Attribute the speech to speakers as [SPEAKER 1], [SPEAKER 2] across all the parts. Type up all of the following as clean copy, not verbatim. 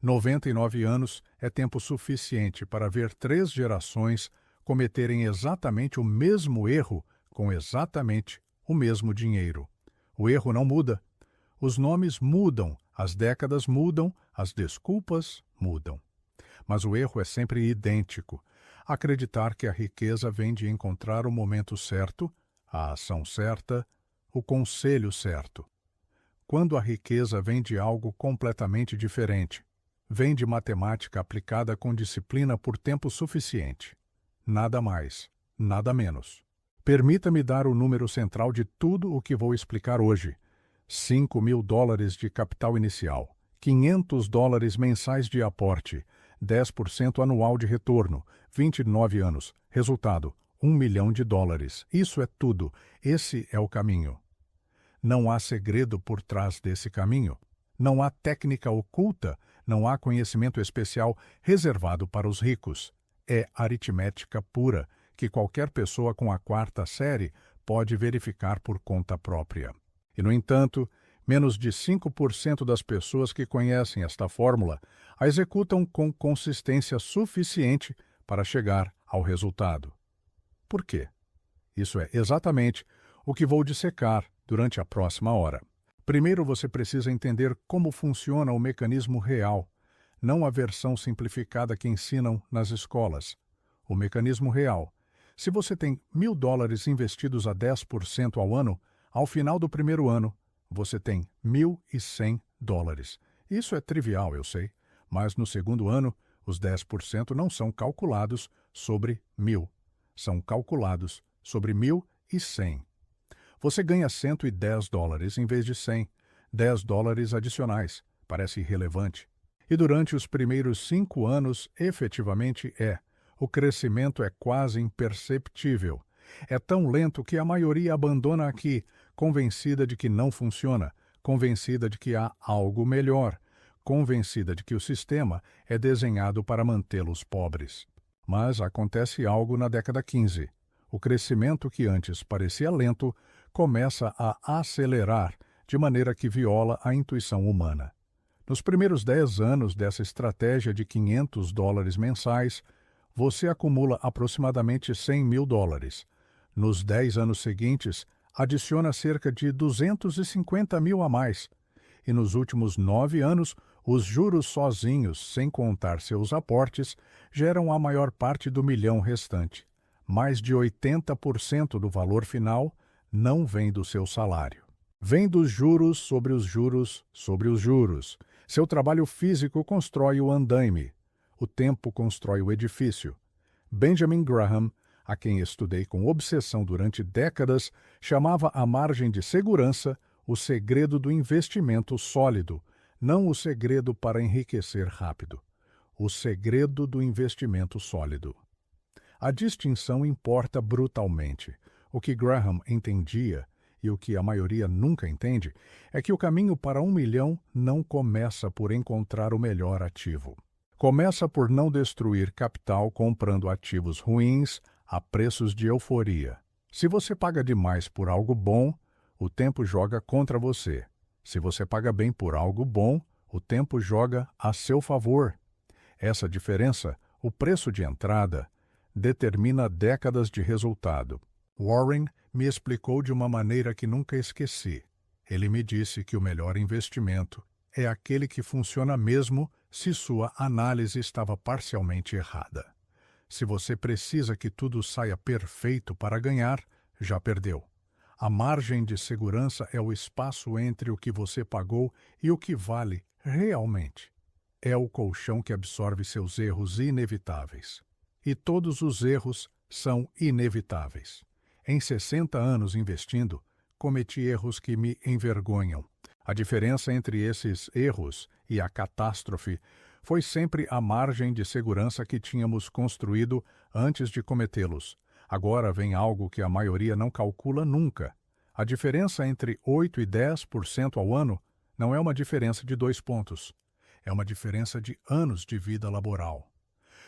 [SPEAKER 1] 99 anos é tempo suficiente para ver 3 gerações cometerem exatamente o mesmo erro com exatamente o mesmo dinheiro. O erro não muda. Os nomes mudam, as décadas mudam, as desculpas mudam. Mas o erro é sempre idêntico. Acreditar que a riqueza vem de encontrar o momento certo, a ação certa, o conselho certo. Quando a riqueza vem de algo completamente diferente, vem de matemática aplicada com disciplina por tempo suficiente. Nada mais, nada menos. Permita-me dar o número central de tudo o que vou explicar hoje. $5.000 de capital inicial, $500 mensais de aporte, 10% anual de retorno, 29 anos. Resultado, $1 milhão. Isso é tudo. Esse é o caminho. Não há segredo por trás desse caminho. Não há técnica oculta, não há conhecimento especial reservado para os ricos. É aritmética pura, que qualquer pessoa com a 4ª série pode verificar por conta própria. E, no entanto, menos de 5% das pessoas que conhecem esta fórmula a executam com consistência suficiente para chegar ao resultado. Por quê? Isso é exatamente o que vou dissecar durante a próxima hora. Primeiro, você precisa entender como funciona o mecanismo real, não a versão simplificada que ensinam nas escolas. O mecanismo real. Se você tem $1.000 investidos a 10% ao ano, ao final do primeiro ano, você tem $1.100. Isso é trivial, eu sei, mas no segundo ano, os 10% não são calculados sobre 1.000. São calculados sobre 1.100. Você ganha $110 em vez de 100. $10 adicionais. Parece irrelevante. E durante os primeiros 5 anos, efetivamente é. O crescimento é quase imperceptível. É tão lento que a maioria abandona aqui, convencida de que não funciona, convencida de que há algo melhor, convencida de que o sistema é desenhado para mantê-los pobres. Mas acontece algo na década 15. O crescimento que antes parecia lento começa a acelerar, de maneira que viola a intuição humana. Nos primeiros 10 anos dessa estratégia de $500 mensais, você acumula aproximadamente $100.000. Nos 10 anos seguintes, adiciona cerca de $250.000 a mais. E nos últimos 9 anos, os juros sozinhos, sem contar seus aportes, geram a maior parte do milhão restante. Mais de 80% do valor final não vem do seu salário. Vem dos juros sobre os juros sobre os juros. Seu trabalho físico constrói o andaime. O tempo constrói o edifício. Benjamin Graham, a quem estudei com obsessão durante décadas, chamava a margem de segurança o segredo do investimento sólido, não o segredo para enriquecer rápido. O segredo do investimento sólido. A distinção importa brutalmente. O que Graham entendia, e o que a maioria nunca entende, é que o caminho para $1 milhão não começa por encontrar o melhor ativo. Começa por não destruir capital comprando ativos ruins a preços de euforia. Se você paga demais por algo bom, o tempo joga contra você. Se você paga bem por algo bom, o tempo joga a seu favor. Essa diferença, o preço de entrada, determina décadas de resultado. Warren me explicou de uma maneira que nunca esqueci. Ele me disse que o melhor investimento é aquele que funciona mesmo se sua análise estava parcialmente errada. Se você precisa que tudo saia perfeito para ganhar, já perdeu. A margem de segurança é o espaço entre o que você pagou e o que vale realmente. É o colchão que absorve seus erros inevitáveis. E todos os erros são inevitáveis. Em 60 anos investindo, cometi erros que me envergonham. A diferença entre esses erros e a catástrofe foi sempre a margem de segurança que tínhamos construído antes de cometê-los. Agora vem algo que a maioria não calcula nunca. A diferença entre 8% e 10% ao ano não é uma diferença de 2 pontos. É uma diferença de anos de vida laboral.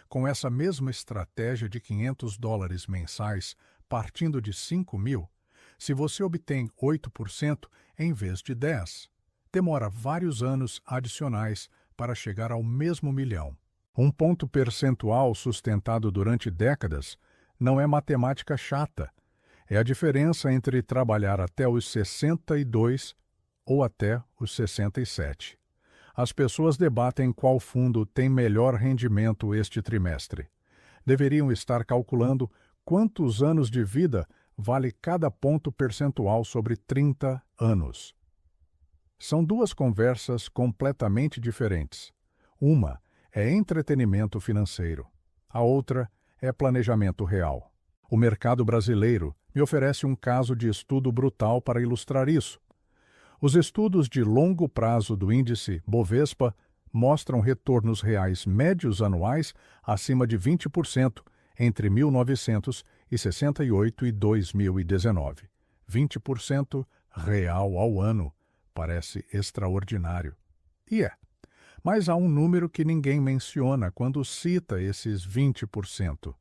[SPEAKER 1] Com essa mesma estratégia de $500 mensais, partindo de 5.000, se você obtém 8% em vez de 10%, demora vários anos adicionais para chegar ao mesmo milhão. Um ponto percentual sustentado durante décadas não é matemática chata. É a diferença entre trabalhar até os 62 ou até os 67. As pessoas debatem qual fundo tem melhor rendimento este trimestre. Deveriam estar calculando quantos anos de vida vale cada ponto percentual sobre 30 anos. São duas conversas completamente diferentes. Uma é entretenimento financeiro. A outra é planejamento real. O mercado brasileiro me oferece um caso de estudo brutal para ilustrar isso. Os estudos de longo prazo do índice Bovespa mostram retornos reais médios anuais acima de 20% entre 1968 e 2019. 20% real ao ano. Parece extraordinário. E é. Mas há um número que ninguém menciona quando cita esses 20%.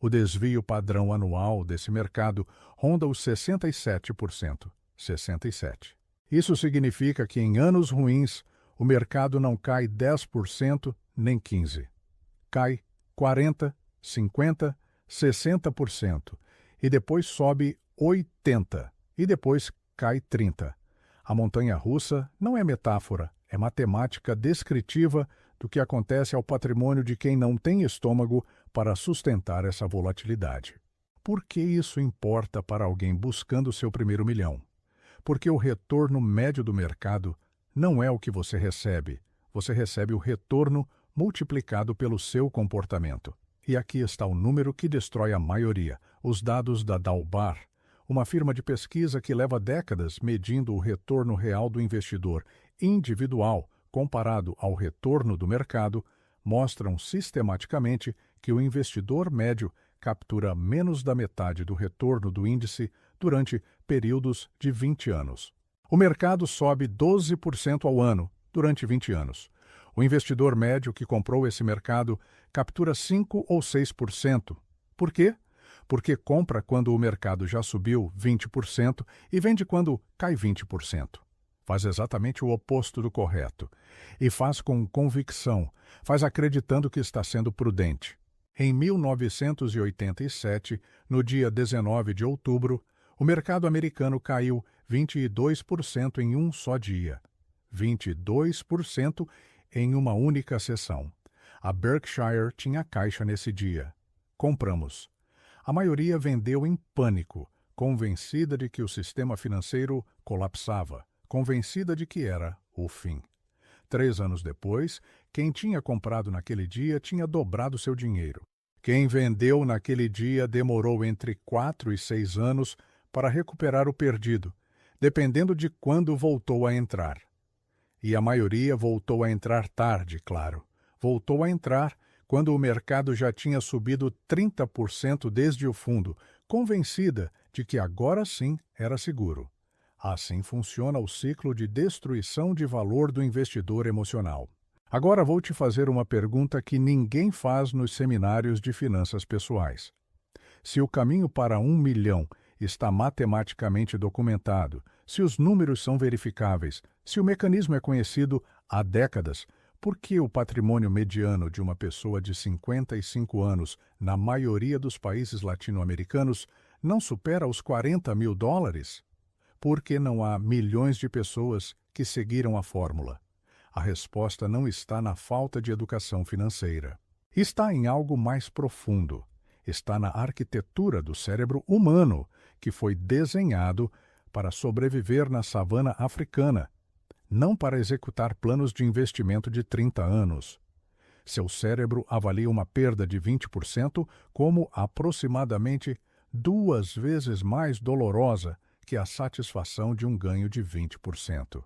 [SPEAKER 1] O desvio padrão anual desse mercado ronda os 67%. 67%. Isso significa que em anos ruins, o mercado não cai 10% nem 15%. Cai 40%, 50%, 60%. E depois sobe 80%. E depois cai 30%. A montanha-russa não é metáfora, é matemática descritiva do que acontece ao patrimônio de quem não tem estômago para sustentar essa volatilidade. Por que isso importa para alguém buscando seu primeiro milhão? Porque o retorno médio do mercado não é o que você recebe o retorno multiplicado pelo seu comportamento. E aqui está o número que destrói a maioria, os dados da Dalbar, uma firma de pesquisa que leva décadas medindo o retorno real do investidor individual comparado ao retorno do mercado, mostram sistematicamente que o investidor médio captura menos da metade do retorno do índice durante períodos de 20 anos. O mercado sobe 12% ao ano durante 20 anos. O investidor médio que comprou esse mercado captura 5 ou 6%. Por quê? Porque compra quando o mercado já subiu 20% e vende quando cai 20%. Faz exatamente o oposto do correto. E faz com convicção, faz acreditando que está sendo prudente. Em 1987, no dia 19 de outubro, o mercado americano caiu 22% em um só dia. 22% em uma única sessão. A Berkshire tinha caixa nesse dia. Compramos. A maioria vendeu em pânico, convencida de que o sistema financeiro colapsava, convencida de que era o fim. 3 anos depois, quem tinha comprado naquele dia tinha dobrado seu dinheiro. Quem vendeu naquele dia demorou entre 4 e 6 anos para recuperar o perdido, dependendo de quando voltou a entrar. E a maioria voltou a entrar tarde, claro. Voltou a entrar quando o mercado já tinha subido 30% desde o fundo, convencida de que agora sim era seguro. Assim funciona o ciclo de destruição de valor do investidor emocional. Agora vou te fazer uma pergunta que ninguém faz nos seminários de finanças pessoais. Se o caminho para 1 milhão está matematicamente documentado, se os números são verificáveis, se o mecanismo é conhecido há décadas, por que o patrimônio mediano de uma pessoa de 55 anos, na maioria dos países latino-americanos, não supera os $40 mil? Por que não há milhões de pessoas que seguiram a fórmula? A resposta não está na falta de educação financeira. Está em algo mais profundo. Está na arquitetura do cérebro humano, que foi desenhado para sobreviver na savana africana, não para executar planos de investimento de 30 anos. Seu cérebro avalia uma perda de 20% como aproximadamente 2 vezes mais dolorosa que a satisfação de um ganho de 20%.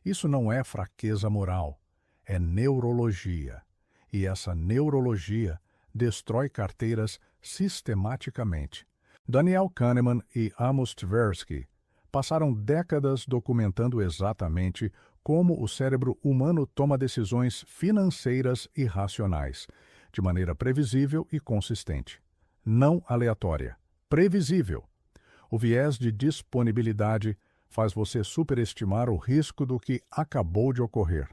[SPEAKER 1] Isso não é fraqueza moral, é neurologia. E essa neurologia destrói carteiras sistematicamente. Daniel Kahneman e Amos Tversky passaram décadas documentando exatamente como o cérebro humano toma decisões financeiras irracionais, de maneira previsível e consistente. Não aleatória, previsível. O viés de disponibilidade faz você superestimar o risco do que acabou de ocorrer.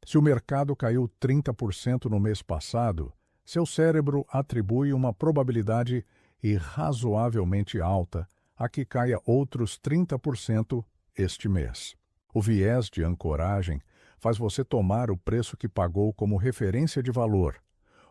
[SPEAKER 1] Se o mercado caiu 30% no mês passado, seu cérebro atribui uma probabilidade irrazoavelmente alta a que caia outros 30% este mês. O viés de ancoragem faz você tomar o preço que pagou como referência de valor,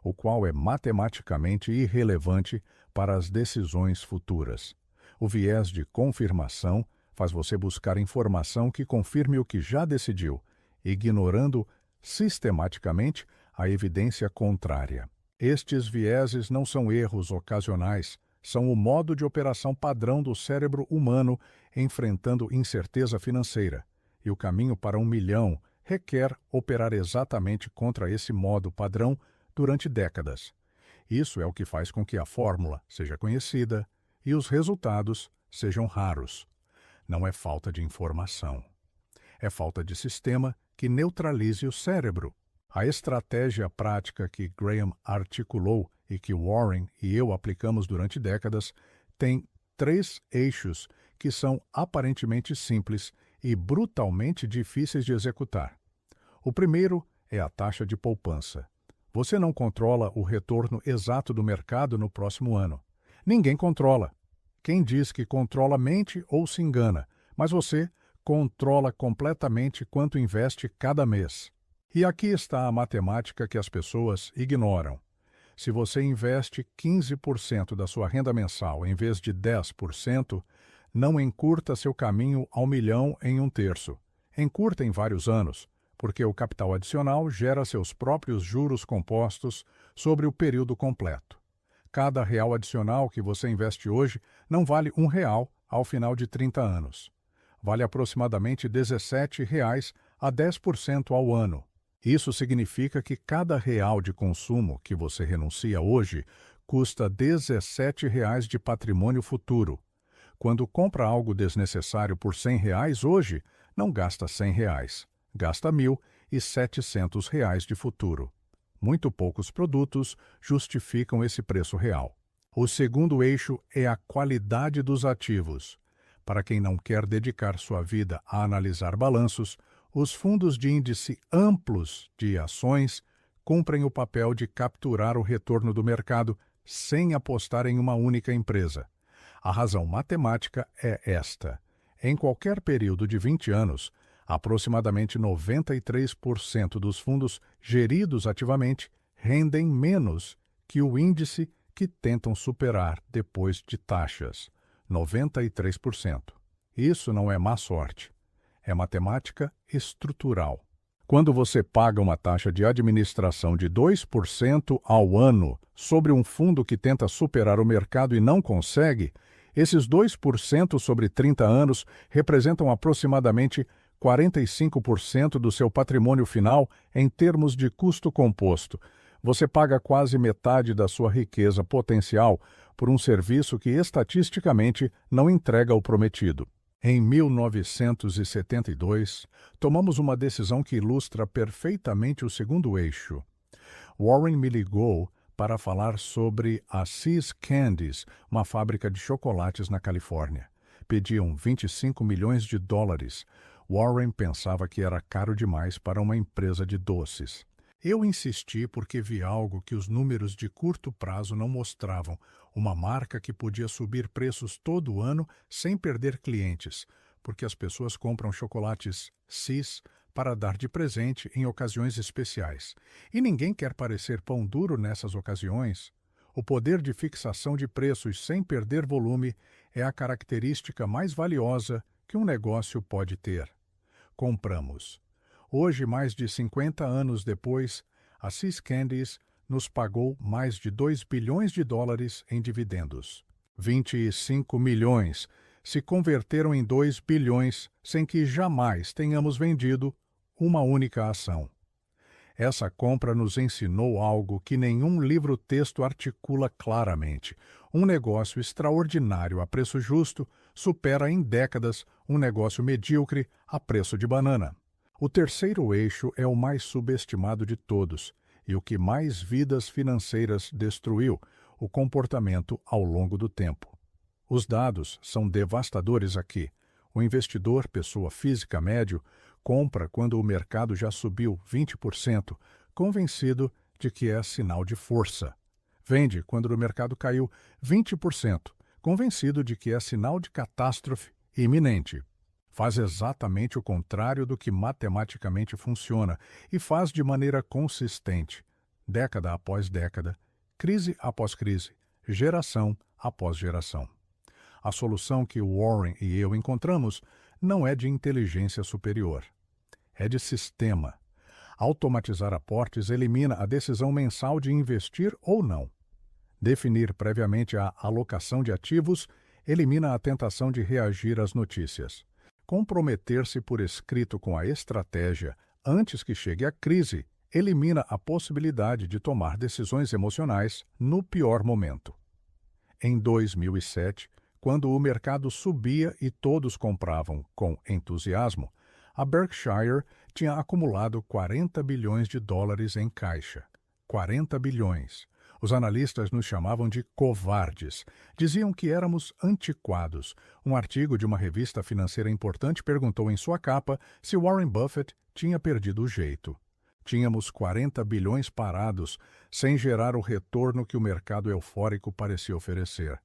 [SPEAKER 1] o qual é matematicamente irrelevante para as decisões futuras. O viés de confirmação faz você buscar informação que confirme o que já decidiu, ignorando sistematicamente a evidência contrária. Estes vieses não são erros ocasionais, são o modo de operação padrão do cérebro humano enfrentando incerteza financeira, e o caminho para 1 milhão requer operar exatamente contra esse modo padrão durante décadas. Isso é o que faz com que a fórmula seja conhecida e os resultados sejam raros. Não é falta de informação. É falta de sistema que neutralize o cérebro. A estratégia prática que Graham articulou e que Warren e eu aplicamos durante décadas tem 3 eixos que são aparentemente simples e brutalmente difíceis de executar. O primeiro é a taxa de poupança. Você não controla o retorno exato do mercado no próximo ano. Ninguém controla. Quem diz que controla mente ou se engana, mas você controla completamente quanto investe cada mês. E aqui está a matemática que as pessoas ignoram. Se você investe 15% da sua renda mensal em vez de 10%, não encurta seu caminho ao milhão em 1/3. Encurta em vários anos, porque o capital adicional gera seus próprios juros compostos sobre o período completo. Cada real adicional que você investe hoje não vale R$ 1 ao final de 30 anos. Vale aproximadamente R$ 17 a 10% ao ano. Isso significa que cada real de consumo que você renuncia hoje custa R$ 17 de patrimônio futuro. Quando compra algo desnecessário por R$ 100 hoje, não gasta R$ 100, gasta R$ 1.700 de futuro. Muito poucos produtos justificam esse preço real. O segundo eixo é a qualidade dos ativos. Para quem não quer dedicar sua vida a analisar balanços, os fundos de índice amplos de ações cumprem o papel de capturar o retorno do mercado sem apostar em uma única empresa. A razão matemática é esta. Em qualquer período de 20 anos, aproximadamente 93% dos fundos geridos ativamente rendem menos que o índice que tentam superar depois de taxas. 93%. Isso não é má sorte. É matemática estrutural. Quando você paga uma taxa de administração de 2% ao ano sobre um fundo que tenta superar o mercado e não consegue, esses 2% sobre 30 anos representam aproximadamente 45% do seu patrimônio final em termos de custo composto. Você paga quase metade da sua riqueza potencial por um serviço que estatisticamente não entrega o prometido. Em 1972, tomamos uma decisão que ilustra perfeitamente o segundo eixo. Warren me ligou para falar sobre a See's Candies, uma fábrica de chocolates na Califórnia. Pediam $25 milhões. Warren pensava que era caro demais para uma empresa de doces. Eu insisti porque vi algo que os números de curto prazo não mostravam, uma marca que podia subir preços todo ano sem perder clientes, porque as pessoas compram chocolates See's para dar de presente em ocasiões especiais. E ninguém quer parecer pão duro nessas ocasiões. O poder de fixação de preços sem perder volume é a característica mais valiosa que um negócio pode ter. Compramos. Hoje, mais de 50 anos depois, a See's Candies nos pagou mais de $2 bilhões em dividendos. 25 milhões se converteram em 2 bilhões sem que jamais tenhamos vendido uma única ação. Essa compra nos ensinou algo que nenhum livro-texto articula claramente. Um negócio extraordinário a preço justo supera em décadas um negócio medíocre a preço de banana. O terceiro eixo é o mais subestimado de todos e o que mais vidas financeiras destruiu, o comportamento ao longo do tempo. Os dados são devastadores aqui. O investidor, pessoa física médio, compra quando o mercado já subiu 20%, convencido de que é sinal de força. Vende quando o mercado caiu 20%, convencido de que é sinal de catástrofe iminente. Faz exatamente o contrário do que matematicamente funciona e faz de maneira consistente, década após década, crise após crise, geração após geração. A solução que Warren e eu encontramos não é de inteligência superior. É de sistema. Automatizar aportes elimina a decisão mensal de investir ou não. Definir previamente a alocação de ativos elimina a tentação de reagir às notícias. Comprometer-se por escrito com a estratégia antes que chegue a crise elimina a possibilidade de tomar decisões emocionais no pior momento. Em 2007, quando o mercado subia e todos compravam com entusiasmo, a Berkshire tinha acumulado 40 bilhões de dólares em caixa. 40 bilhões. Os analistas nos chamavam de covardes. Diziam que éramos antiquados. Um artigo de uma revista financeira importante perguntou em sua capa se Warren Buffett tinha perdido o jeito. Tínhamos 40 bilhões parados, sem gerar o retorno que o mercado eufórico parecia oferecer.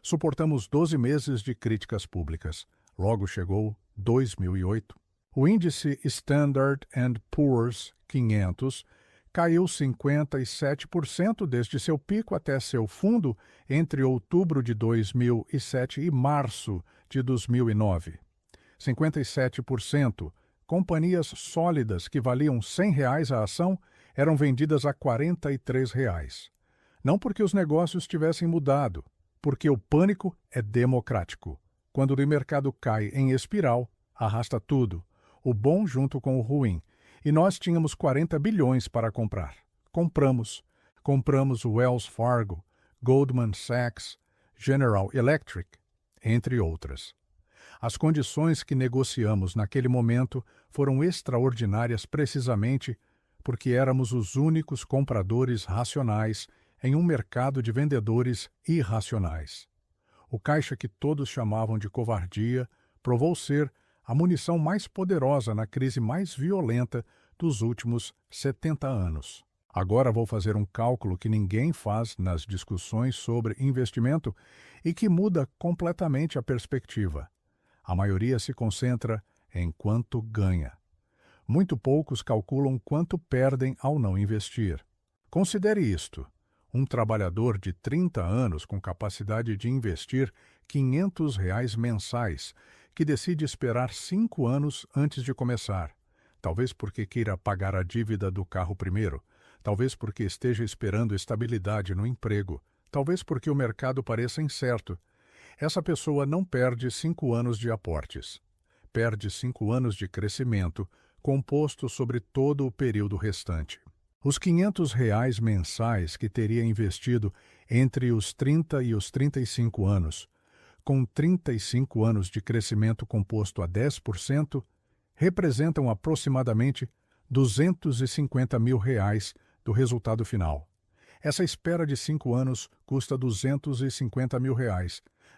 [SPEAKER 1] Suportamos 12 meses de críticas públicas. Logo chegou 2008. O índice Standard & Poor's 500 caiu 57% desde seu pico até seu fundo entre outubro de 2007 e março de 2009. 57%. Companhias sólidas que valiam R$ 100 a ação eram vendidas a R$ 43. Não porque os negócios tivessem mudado, porque o pânico é democrático. Quando o mercado cai em espiral, arrasta tudo, o bom junto com o ruim. E nós tínhamos 40 bilhões para comprar. Compramos. Compramos Wells Fargo, Goldman Sachs, General Electric, entre outras. As condições que negociamos naquele momento foram extraordinárias precisamente porque éramos os únicos compradores racionais em um mercado de vendedores irracionais. O caixa que todos chamavam de covardia provou ser a munição mais poderosa na crise mais violenta dos últimos 70 anos. Agora vou fazer um cálculo que ninguém faz nas discussões sobre investimento e que muda completamente a perspectiva. A maioria se concentra em quanto ganha. Muito poucos calculam quanto perdem ao não investir. Considere isto. Um trabalhador de 30 anos com capacidade de investir R$ 500 mensais, que decide esperar 5 anos antes de começar, talvez porque queira pagar a dívida do carro primeiro, talvez porque esteja esperando estabilidade no emprego, talvez porque o mercado pareça incerto. Essa pessoa não perde 5 anos de aportes. Perde 5 anos de crescimento, composto sobre todo o período restante. Os R$ 500 mensais que teria investido entre os 30 e os 35 anos, com 35 anos de crescimento composto a 10%, representam aproximadamente R$ 250 mil do resultado final. Essa espera de 5 anos custa R$ 250 mil,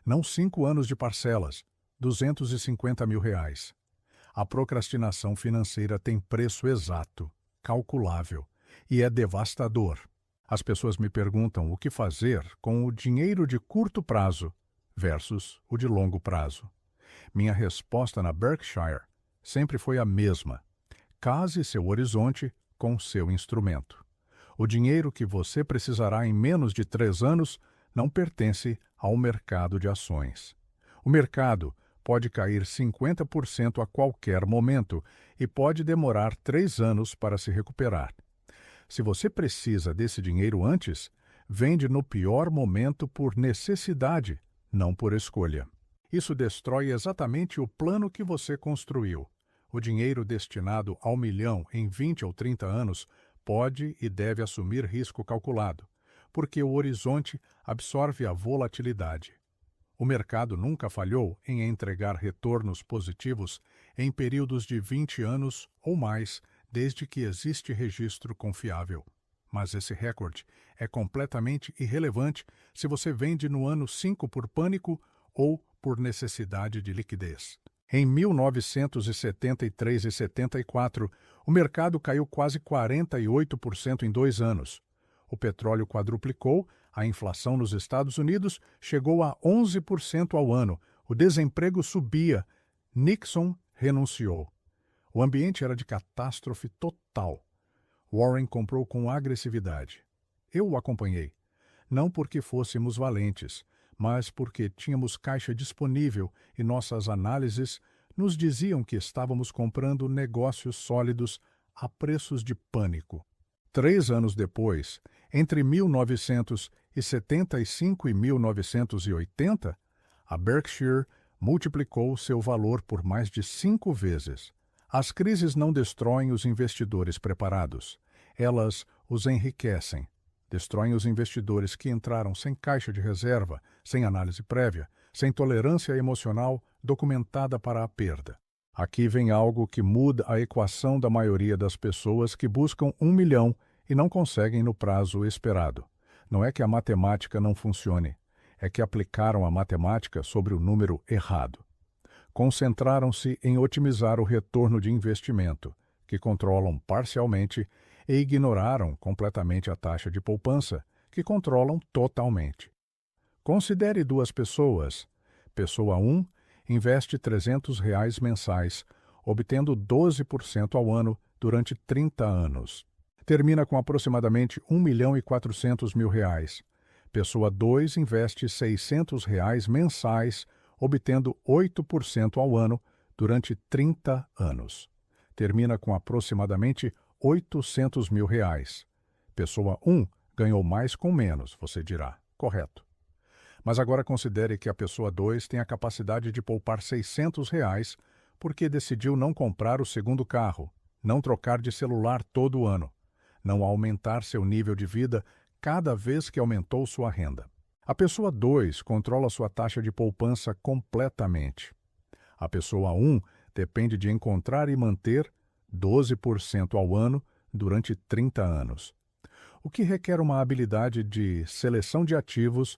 [SPEAKER 1] não 5 anos de parcelas, R$ 250 mil. A procrastinação financeira tem preço exato, calculável, e é devastador. As pessoas me perguntam o que fazer com o dinheiro de curto prazo versus o de longo prazo. Minha resposta na Berkshire sempre foi a mesma. Case seu horizonte com seu instrumento. O dinheiro que você precisará em menos de 3 anos não pertence ao mercado de ações. O mercado pode cair 50% a qualquer momento e pode demorar 3 anos para se recuperar. Se você precisa desse dinheiro antes, vende no pior momento por necessidade, não por escolha. Isso destrói exatamente o plano que você construiu. O dinheiro destinado ao milhão em 20 ou 30 anos pode e deve assumir risco calculado, porque o horizonte absorve a volatilidade. O mercado nunca falhou em entregar retornos positivos em períodos de 20 anos ou mais, desde que existe registro confiável. Mas esse recorde é completamente irrelevante se você vende no ano 5 por pânico ou por necessidade de liquidez. Em 1973 e 74, o mercado caiu quase 48% em 2 anos. O petróleo quadruplicou, a inflação nos Estados Unidos chegou a 11% ao ano, o desemprego subia. Nixon renunciou. O ambiente era de catástrofe total. Warren comprou com agressividade. Eu o acompanhei. Não porque fôssemos valentes, mas porque tínhamos caixa disponível e nossas análises nos diziam que estávamos comprando negócios sólidos a preços de pânico. 3 anos depois, entre 1975 e 1980, a Berkshire multiplicou seu valor por mais de 5 vezes. As crises não destroem os investidores preparados. Elas os enriquecem. Destroem os investidores que entraram sem caixa de reserva, sem análise prévia, sem tolerância emocional documentada para a perda. Aqui vem algo que muda a equação da maioria das pessoas que buscam 1 milhão e não conseguem no prazo esperado. Não é que a matemática não funcione, é que aplicaram a matemática sobre o número errado. Concentraram-se em otimizar o retorno de investimento, que controlam parcialmente, e ignoraram completamente a taxa de poupança, que controlam totalmente. Considere 2 pessoas. Pessoa 1 investe R$ 300 mensais, obtendo 12% ao ano durante 30 anos. Termina com aproximadamente R$ 1.400.000. Pessoa 2 investe R$ 600 mensais, obtendo 8% ao ano durante 30 anos. Termina com aproximadamente R$ 800.000. Pessoa 1 ganhou mais com menos, você dirá. Correto. Mas agora considere que a pessoa 2 tem a capacidade de poupar R$ 600 porque decidiu não comprar o segundo carro, não trocar de celular todo ano, não aumentar seu nível de vida cada vez que aumentou sua renda. A pessoa 2 controla sua taxa de poupança completamente. A pessoa 1 depende de encontrar e manter 12% ao ano durante 30 anos, o que requer uma habilidade de seleção de ativos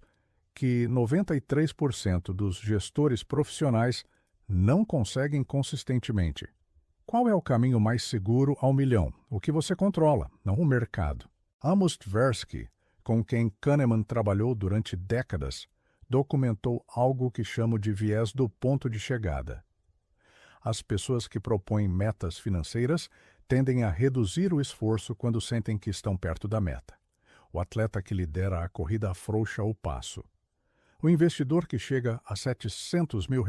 [SPEAKER 1] que 93% dos gestores profissionais não conseguem consistentemente. Qual é o caminho mais seguro ao milhão? O que você controla, não o mercado. Amos Tversky, com quem Kahneman trabalhou durante décadas, documentou algo que chamo de viés do ponto de chegada. As pessoas que propõem metas financeiras tendem a reduzir o esforço quando sentem que estão perto da meta. O atleta que lidera a corrida afrouxa o passo. O investidor que chega a R$ 700 mil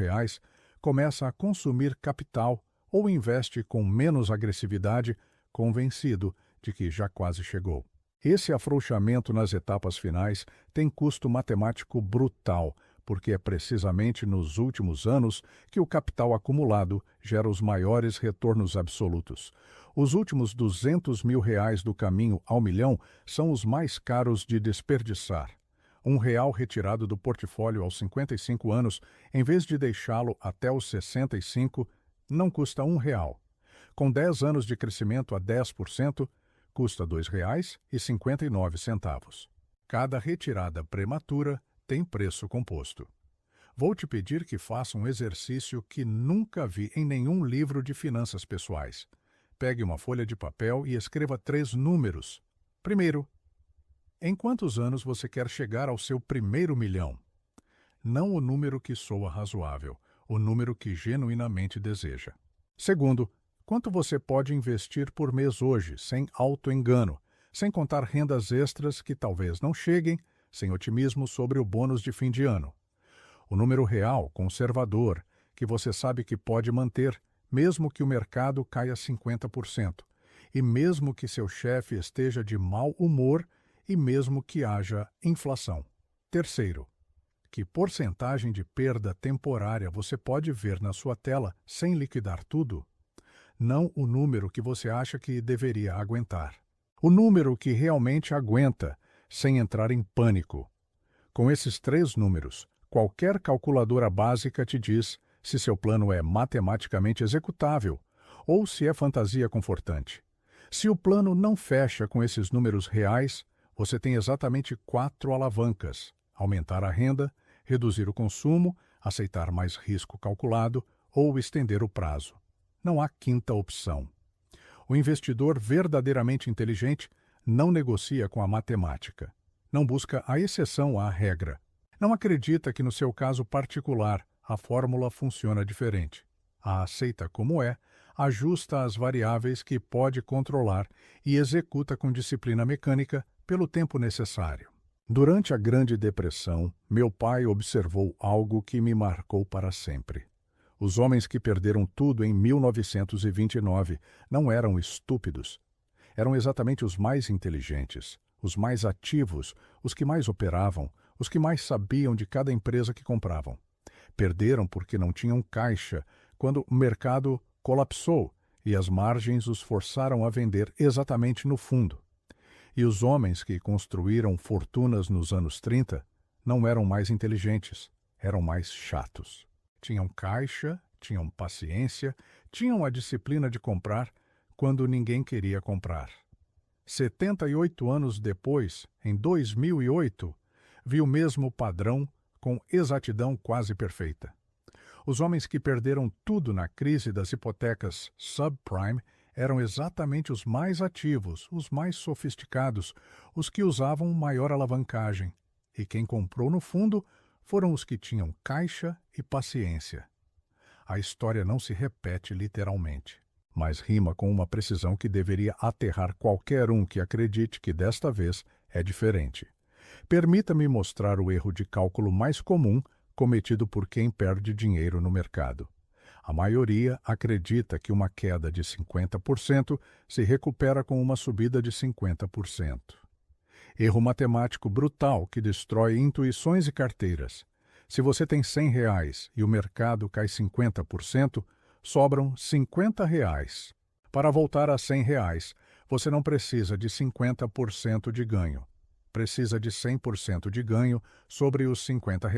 [SPEAKER 1] começa a consumir capital ou investe com menos agressividade, convencido de que já quase chegou. Esse afrouxamento nas etapas finais tem custo matemático brutal, porque é precisamente nos últimos anos que o capital acumulado gera os maiores retornos absolutos. Os últimos R$ 200 mil do caminho ao milhão são os mais caros de desperdiçar. R$ 1 retirado do portfólio aos 55 anos, em vez de deixá-lo até os 65, não custa R$ 1. Com 10 anos de crescimento a 10%, custa R$ 2,59. Cada retirada prematura tem preço composto. Vou te pedir que faça um exercício que nunca vi em nenhum livro de finanças pessoais. Pegue uma folha de papel e escreva 3 números. Primeiro, em quantos anos você quer chegar ao seu primeiro milhão? Não o número que soa razoável, o número que genuinamente deseja. Segundo, quanto você pode investir por mês hoje, sem auto-engano, sem contar rendas extras que talvez não cheguem, sem otimismo sobre o bônus de fim de ano. O número real, conservador, que você sabe que pode manter, mesmo que o mercado caia 50%, e mesmo que seu chefe esteja de mau humor e mesmo que haja inflação. Terceiro, que porcentagem de perda temporária você pode ver na sua tela sem liquidar tudo? Não o número que você acha que deveria aguentar. O número que realmente aguenta, sem entrar em pânico. Com esses 3 números, qualquer calculadora básica te diz se seu plano é matematicamente executável ou se é fantasia confortante. Se o plano não fecha com esses números reais, você tem exatamente 4 alavancas: aumentar a renda, reduzir o consumo, aceitar mais risco calculado ou estender o prazo. Não há quinta opção. O investidor verdadeiramente inteligente não negocia com a matemática. Não busca a exceção à regra. Não acredita que no seu caso particular a fórmula funciona diferente. A aceita como é, ajusta as variáveis que pode controlar e executa com disciplina mecânica pelo tempo necessário. Durante a Grande Depressão, meu pai observou algo que me marcou para sempre. Os homens que perderam tudo em 1929 não eram estúpidos. Eram exatamente os mais inteligentes, os mais ativos, os que mais operavam, os que mais sabiam de cada empresa que compravam. Perderam porque não tinham caixa quando o mercado colapsou e as margens os forçaram a vender exatamente no fundo. E os homens que construíram fortunas nos anos 30 não eram mais inteligentes, eram mais chatos. Tinham caixa, tinham paciência, tinham a disciplina de comprar quando ninguém queria comprar. 78 anos depois, em 2008, vi o mesmo padrão com exatidão quase perfeita. Os homens que perderam tudo na crise das hipotecas subprime eram exatamente os mais ativos, os mais sofisticados, os que usavam maior alavancagem. E quem comprou no fundo foram os que tinham caixa e paciência. A história não se repete literalmente, mas rima com uma precisão que deveria aterrar qualquer um que acredite que desta vez é diferente. Permita-me mostrar o erro de cálculo mais comum cometido por quem perde dinheiro no mercado. A maioria acredita que uma queda de 50% se recupera com uma subida de 50%. Erro matemático brutal que destrói intuições e carteiras. Se você tem R$ 100 e o mercado cai 50%, sobram R$ 50. Para voltar a R$ 100, você não precisa de 50% de ganho. Precisa de 100% de ganho sobre os R$ 50.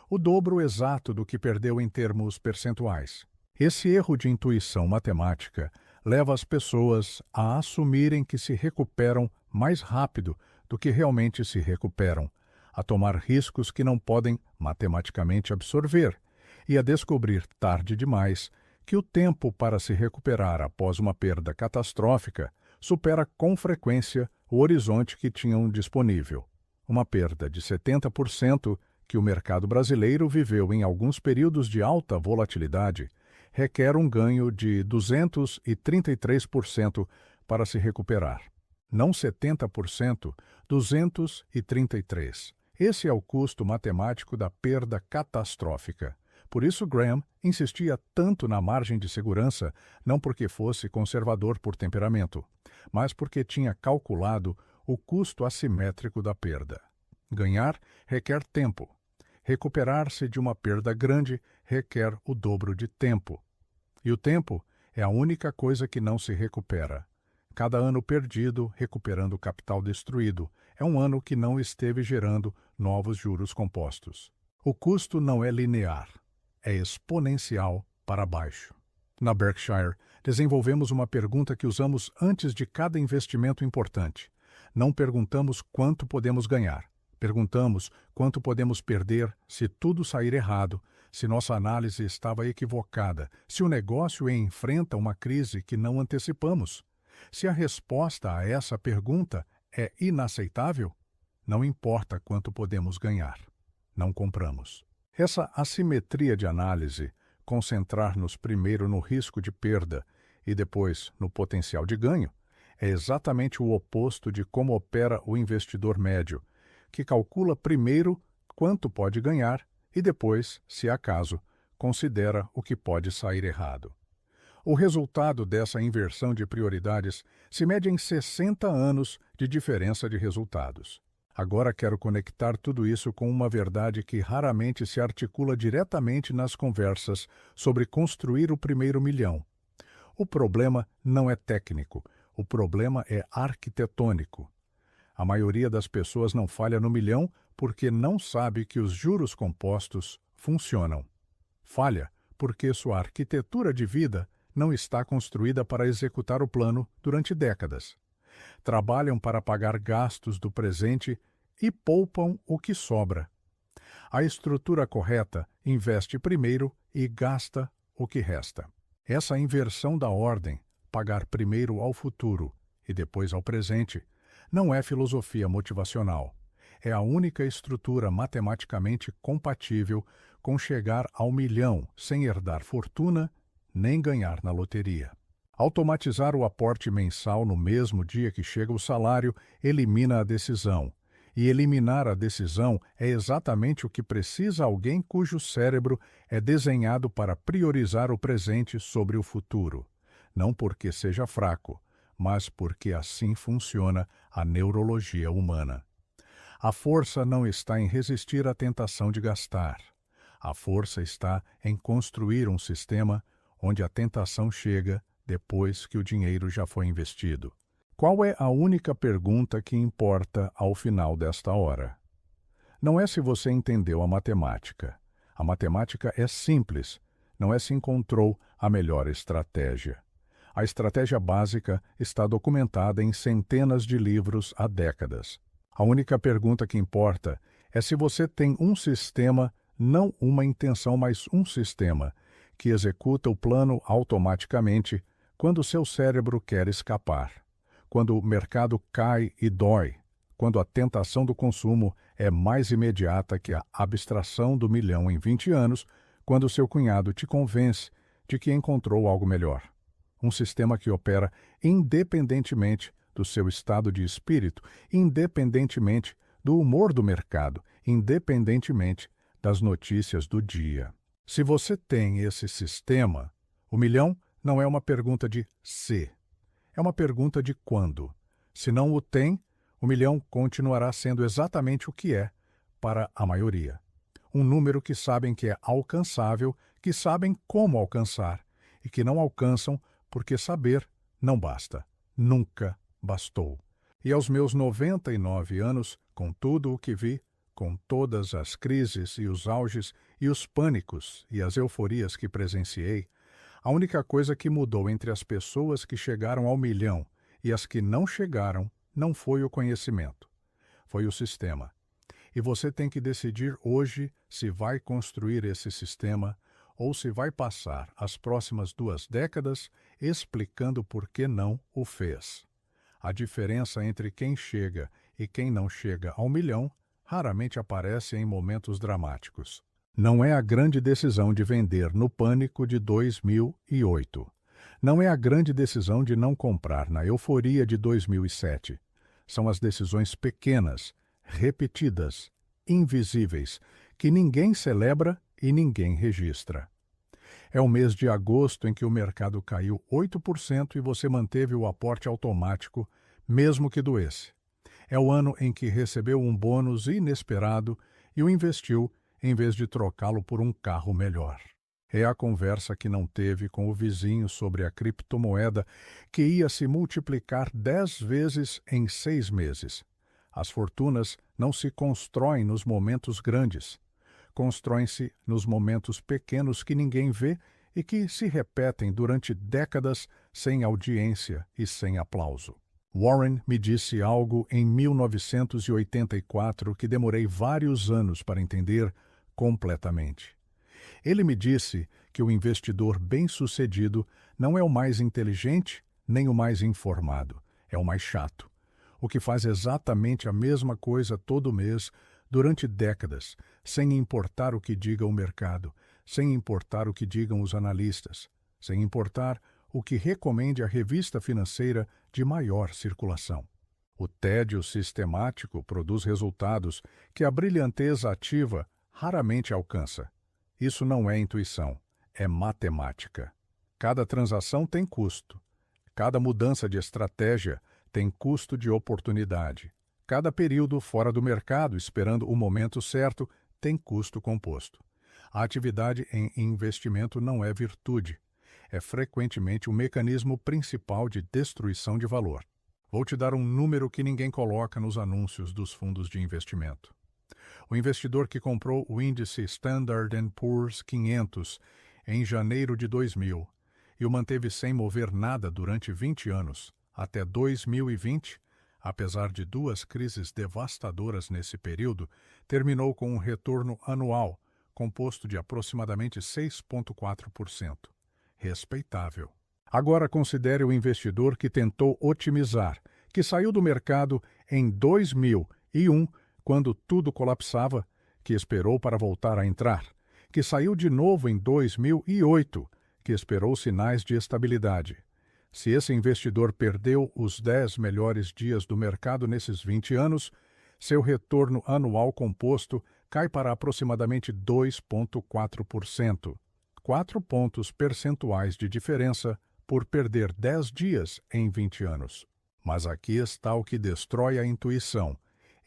[SPEAKER 1] O dobro exato do que perdeu em termos percentuais. Esse erro de intuição matemática leva as pessoas a assumirem que se recuperam mais rápido do que realmente se recuperam, a tomar riscos que não podem matematicamente absorver e a descobrir tarde demais que o tempo para se recuperar após uma perda catastrófica supera com frequência o horizonte que tinham disponível. Uma perda de 70% que o mercado brasileiro viveu em alguns períodos de alta volatilidade requer um ganho de 233% para se recuperar. Não 70%, 233%. Esse é o custo matemático da perda catastrófica. Por isso Graham insistia tanto na margem de segurança, não porque fosse conservador por temperamento, mas porque tinha calculado o custo assimétrico da perda. Ganhar requer tempo. Recuperar-se de uma perda grande requer o dobro de tempo. E o tempo é a única coisa que não se recupera. Cada ano perdido, recuperando o capital destruído, é um ano que não esteve gerando novos juros compostos. O custo não é linear, é exponencial para baixo. Na Berkshire, desenvolvemos uma pergunta que usamos antes de cada investimento importante. Não perguntamos quanto podemos ganhar. Perguntamos quanto podemos perder se tudo sair errado, se nossa análise estava equivocada, se o negócio enfrenta uma crise que não antecipamos. Se a resposta a essa pergunta é inaceitável, não importa quanto podemos ganhar. Não compramos. Essa assimetria de análise, concentrar-nos primeiro no risco de perda e depois no potencial de ganho, é exatamente o oposto de como opera o investidor médio, que calcula primeiro quanto pode ganhar e depois, se acaso, considera o que pode sair errado. O resultado dessa inversão de prioridades se mede em 60 anos de diferença de resultados. Agora quero conectar tudo isso com uma verdade que raramente se articula diretamente nas conversas sobre construir o primeiro milhão. O problema não é técnico, o problema é arquitetônico. A maioria das pessoas não falha no milhão porque não sabe que os juros compostos funcionam. Falha porque sua arquitetura de vida não está construída para executar o plano durante décadas. Trabalham para pagar gastos do presente e poupam o que sobra. A estrutura correta investe primeiro e gasta o que resta. Essa inversão da ordem, pagar primeiro ao futuro e depois ao presente, não é filosofia motivacional. É a única estrutura matematicamente compatível com chegar ao milhão sem herdar fortuna nem ganhar na loteria. Automatizar o aporte mensal no mesmo dia que chega o salário elimina a decisão. E eliminar a decisão é exatamente o que precisa alguém cujo cérebro é desenhado para priorizar o presente sobre o futuro. Não porque seja fraco, mas porque assim funciona a neurologia humana. A força não está em resistir à tentação de gastar. A força está em construir um sistema onde a tentação chega depois que o dinheiro já foi investido. Qual é a única pergunta que importa ao final desta hora? Não é se você entendeu a matemática. A matemática é simples, não é se encontrou a melhor estratégia. A estratégia básica está documentada em centenas de livros há décadas. A única pergunta que importa é se você tem um sistema, não uma intenção, mas um sistema, que executa o plano automaticamente quando seu cérebro quer escapar. Quando o mercado cai e dói, quando a tentação do consumo é mais imediata que a abstração do milhão em 20 anos, quando seu cunhado te convence de que encontrou algo melhor. Um sistema que opera independentemente do seu estado de espírito, independentemente do humor do mercado, independentemente das notícias do dia. Se você tem esse sistema, o milhão não é uma pergunta de se. É uma pergunta de quando. Se não o tem, o milhão continuará sendo exatamente o que é para a maioria. Um número que sabem que é alcançável, que sabem como alcançar e que não alcançam porque saber não basta. Nunca bastou. E aos meus 99 anos, com tudo o que vi, com todas as crises e os auges e os pânicos e as euforias que presenciei, a única coisa que mudou entre as pessoas que chegaram ao milhão e as que não chegaram não foi o conhecimento, foi o sistema. E você tem que decidir hoje se vai construir esse sistema ou se vai passar as próximas 2 décadas explicando por que não o fez. A diferença entre quem chega e quem não chega ao milhão raramente aparece em momentos dramáticos. Não é a grande decisão de vender no pânico de 2008. Não é a grande decisão de não comprar na euforia de 2007. São as decisões pequenas, repetidas, invisíveis, que ninguém celebra e ninguém registra. É o mês de agosto em que o mercado caiu 8% e você manteve o aporte automático, mesmo que doesse. É o ano em que recebeu um bônus inesperado e o investiu em vez de trocá-lo por um carro melhor. É a conversa que não teve com o vizinho sobre a criptomoeda que ia se multiplicar 10 vezes em 6 meses. As fortunas não se constroem nos momentos grandes. Constroem-se nos momentos pequenos que ninguém vê e que se repetem durante décadas sem audiência e sem aplauso. Warren me disse algo em 1984 que demorei vários anos para entender completamente. Ele me disse que o investidor bem-sucedido não é o mais inteligente nem o mais informado, é o mais chato, o que faz exatamente a mesma coisa todo mês durante décadas, sem importar o que diga o mercado, sem importar o que digam os analistas, sem importar o que recomende a revista financeira de maior circulação. O tédio sistemático produz resultados que a brilhanteza ativa raramente alcança. Isso não é intuição, é matemática. Cada transação tem custo. Cada mudança de estratégia tem custo de oportunidade. Cada período fora do mercado, esperando o momento certo, tem custo composto. A atividade em investimento não é virtude. É frequentemente o mecanismo principal de destruição de valor. Vou te dar um número que ninguém coloca nos anúncios dos fundos de investimento. O investidor que comprou o índice Standard & Poor's 500 em janeiro de 2000 e o manteve sem mover nada durante 20 anos, até 2020, apesar de 2 crises devastadoras nesse período, terminou com um retorno anual composto de aproximadamente 6,4%. respeitável. Agora considere o investidor que tentou otimizar, que saiu do mercado em 2001, quando tudo colapsava, que esperou para voltar a entrar, que saiu de novo em 2008, que esperou sinais de estabilidade. Se esse investidor perdeu os 10 melhores dias do mercado nesses 20 anos, seu retorno anual composto cai para aproximadamente 2,4%. 4 pontos percentuais de diferença por perder 10 dias em 20 anos. Mas aqui está o que destrói a intuição.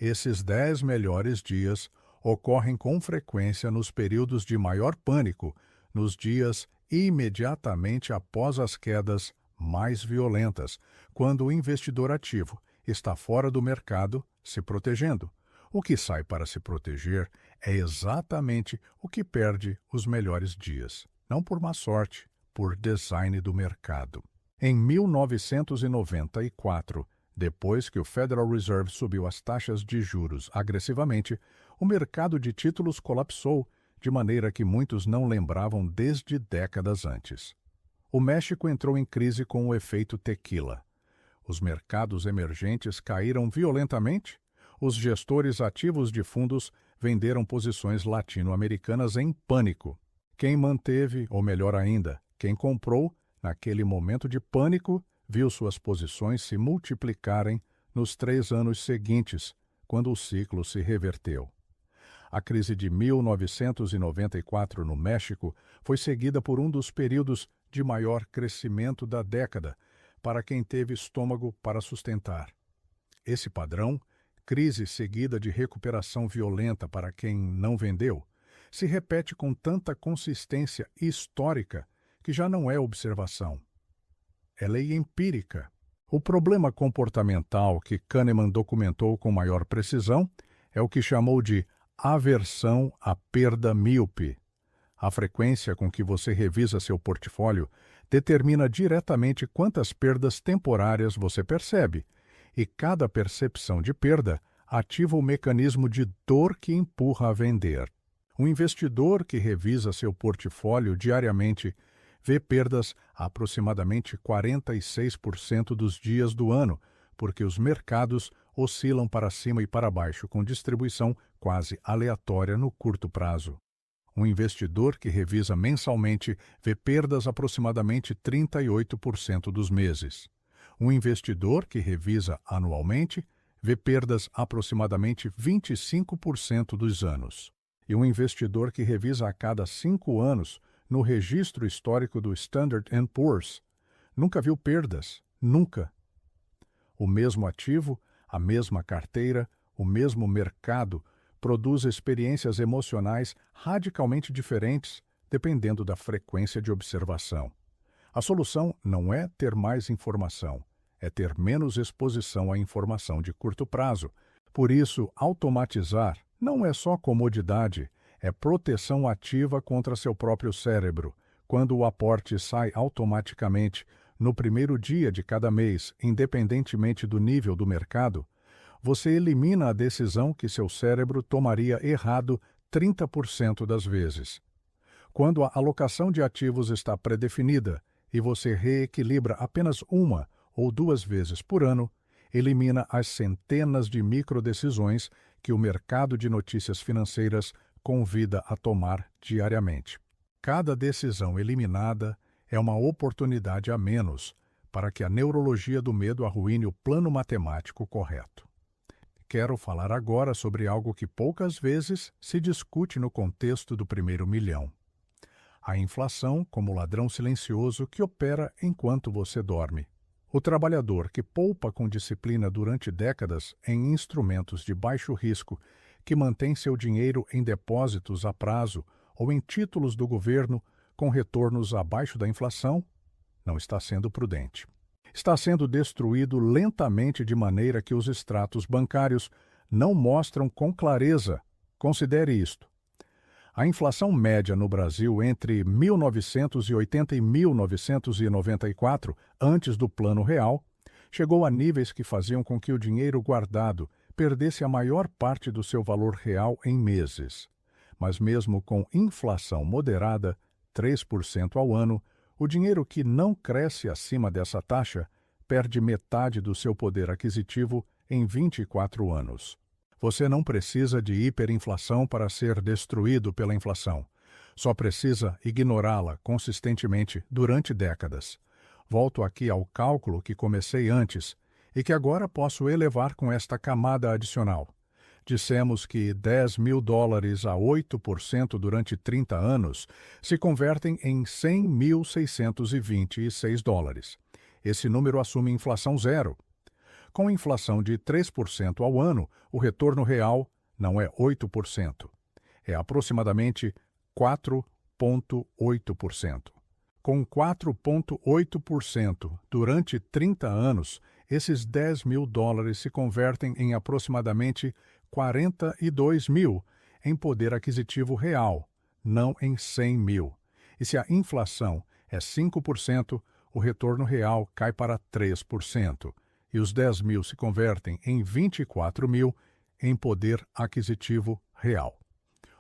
[SPEAKER 1] Esses 10 melhores dias ocorrem com frequência nos períodos de maior pânico, nos dias imediatamente após as quedas mais violentas, quando o investidor ativo está fora do mercado se protegendo. O que sai para se proteger é exatamente o que perde os melhores dias, não por má sorte, por design do mercado. Em 1994, depois que o Federal Reserve subiu as taxas de juros agressivamente, o mercado de títulos colapsou de maneira que muitos não lembravam desde décadas antes. O México entrou em crise com o efeito tequila. Os mercados emergentes caíram violentamente. Os gestores ativos de fundos venderam posições latino-americanas em pânico. Quem manteve, ou melhor ainda, quem comprou, naquele momento de pânico, viu suas posições se multiplicarem nos 3 anos seguintes, quando o ciclo se reverteu. A crise de 1994 no México foi seguida por um dos períodos de maior crescimento da década, para quem teve estômago para sustentar. Esse padrão, crise seguida de recuperação violenta para quem não vendeu, se repete com tanta consistência histórica que já não é observação. É lei empírica. O problema comportamental que Kahneman documentou com maior precisão é o que chamou de aversão à perda míope. A frequência com que você revisa seu portfólio determina diretamente quantas perdas temporárias você percebe, e cada percepção de perda ativa o mecanismo de dor que empurra a vender. Um investidor que revisa seu portfólio diariamente vê perdas aproximadamente 46% dos dias do ano, porque os mercados oscilam para cima e para baixo com distribuição quase aleatória no curto prazo. Um investidor que revisa mensalmente vê perdas aproximadamente 38% dos meses. Um investidor que revisa anualmente vê perdas aproximadamente 25% dos anos. E um investidor que revisa a cada 5 anos no registro histórico do Standard & Poor's nunca viu perdas, nunca. O mesmo ativo, a mesma carteira, o mesmo mercado produz experiências emocionais radicalmente diferentes, dependendo da frequência de observação. A solução não é ter mais informação, é ter menos exposição à informação de curto prazo. Por isso, automatizar não é só comodidade, é proteção ativa contra seu próprio cérebro. Quando o aporte sai automaticamente no primeiro dia de cada mês, independentemente do nível do mercado, você elimina a decisão que seu cérebro tomaria errado 30% das vezes. Quando a alocação de ativos está predefinida e você reequilibra apenas 1 ou 2 vezes por ano, elimina as centenas de microdecisões que o mercado de notícias financeiras convida a tomar diariamente. Cada decisão eliminada é uma oportunidade a menos para que a neurologia do medo arruine o plano matemático correto. Quero falar agora sobre algo que poucas vezes se discute no contexto do primeiro milhão. A inflação como ladrão silencioso que opera enquanto você dorme. O trabalhador que poupa com disciplina durante décadas em instrumentos de baixo risco, que mantém seu dinheiro em depósitos a prazo ou em títulos do governo com retornos abaixo da inflação, não está sendo prudente. Está sendo destruído lentamente de maneira que os extratos bancários não mostram com clareza. Considere isto. A inflação média no Brasil entre 1980 e 1994, antes do Plano Real, chegou a níveis que faziam com que o dinheiro guardado perdesse a maior parte do seu valor real em meses. Mas mesmo com inflação moderada, 3% ao ano, O dinheiro que não cresce acima dessa taxa perde metade do seu poder aquisitivo em 24 anos. Você não precisa de hiperinflação para ser destruído pela inflação. Só precisa ignorá-la consistentemente durante décadas. Volto aqui ao cálculo que comecei antes e que agora posso elevar com esta camada adicional. Dissemos que $10.000 a 8% durante 30 anos se convertem em $100.626. Esse número assume inflação zero. Com inflação de 3% ao ano, o retorno real não é 8%. É aproximadamente 4,8%. Com 4,8% durante 30 anos, esses $10.000 se convertem em aproximadamente 42 mil em poder aquisitivo real, não em 100 mil. E se a inflação é 5%, o retorno real cai para 3%. E os 10 mil se convertem em 24 mil em poder aquisitivo real.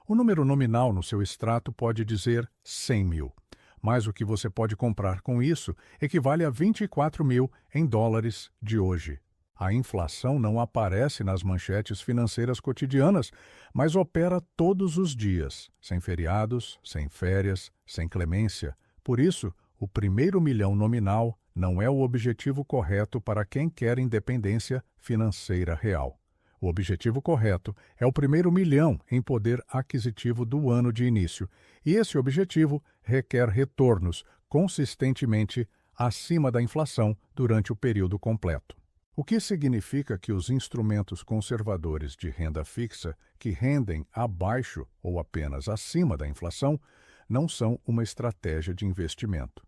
[SPEAKER 1] O número nominal no seu extrato pode dizer 100 mil, mas o que você pode comprar com isso equivale a 24 mil em dólares de hoje. A inflação não aparece nas manchetes financeiras cotidianas, mas opera todos os dias, sem feriados, sem férias, sem clemência. Por isso, o primeiro milhão nominal não é o objetivo correto para quem quer independência financeira real. O objetivo correto é o primeiro milhão em poder aquisitivo do ano de início, e esse objetivo requer retornos consistentemente acima da inflação durante o período completo. O que significa que os instrumentos conservadores de renda fixa, que rendem abaixo ou apenas acima da inflação, não são uma estratégia de investimento.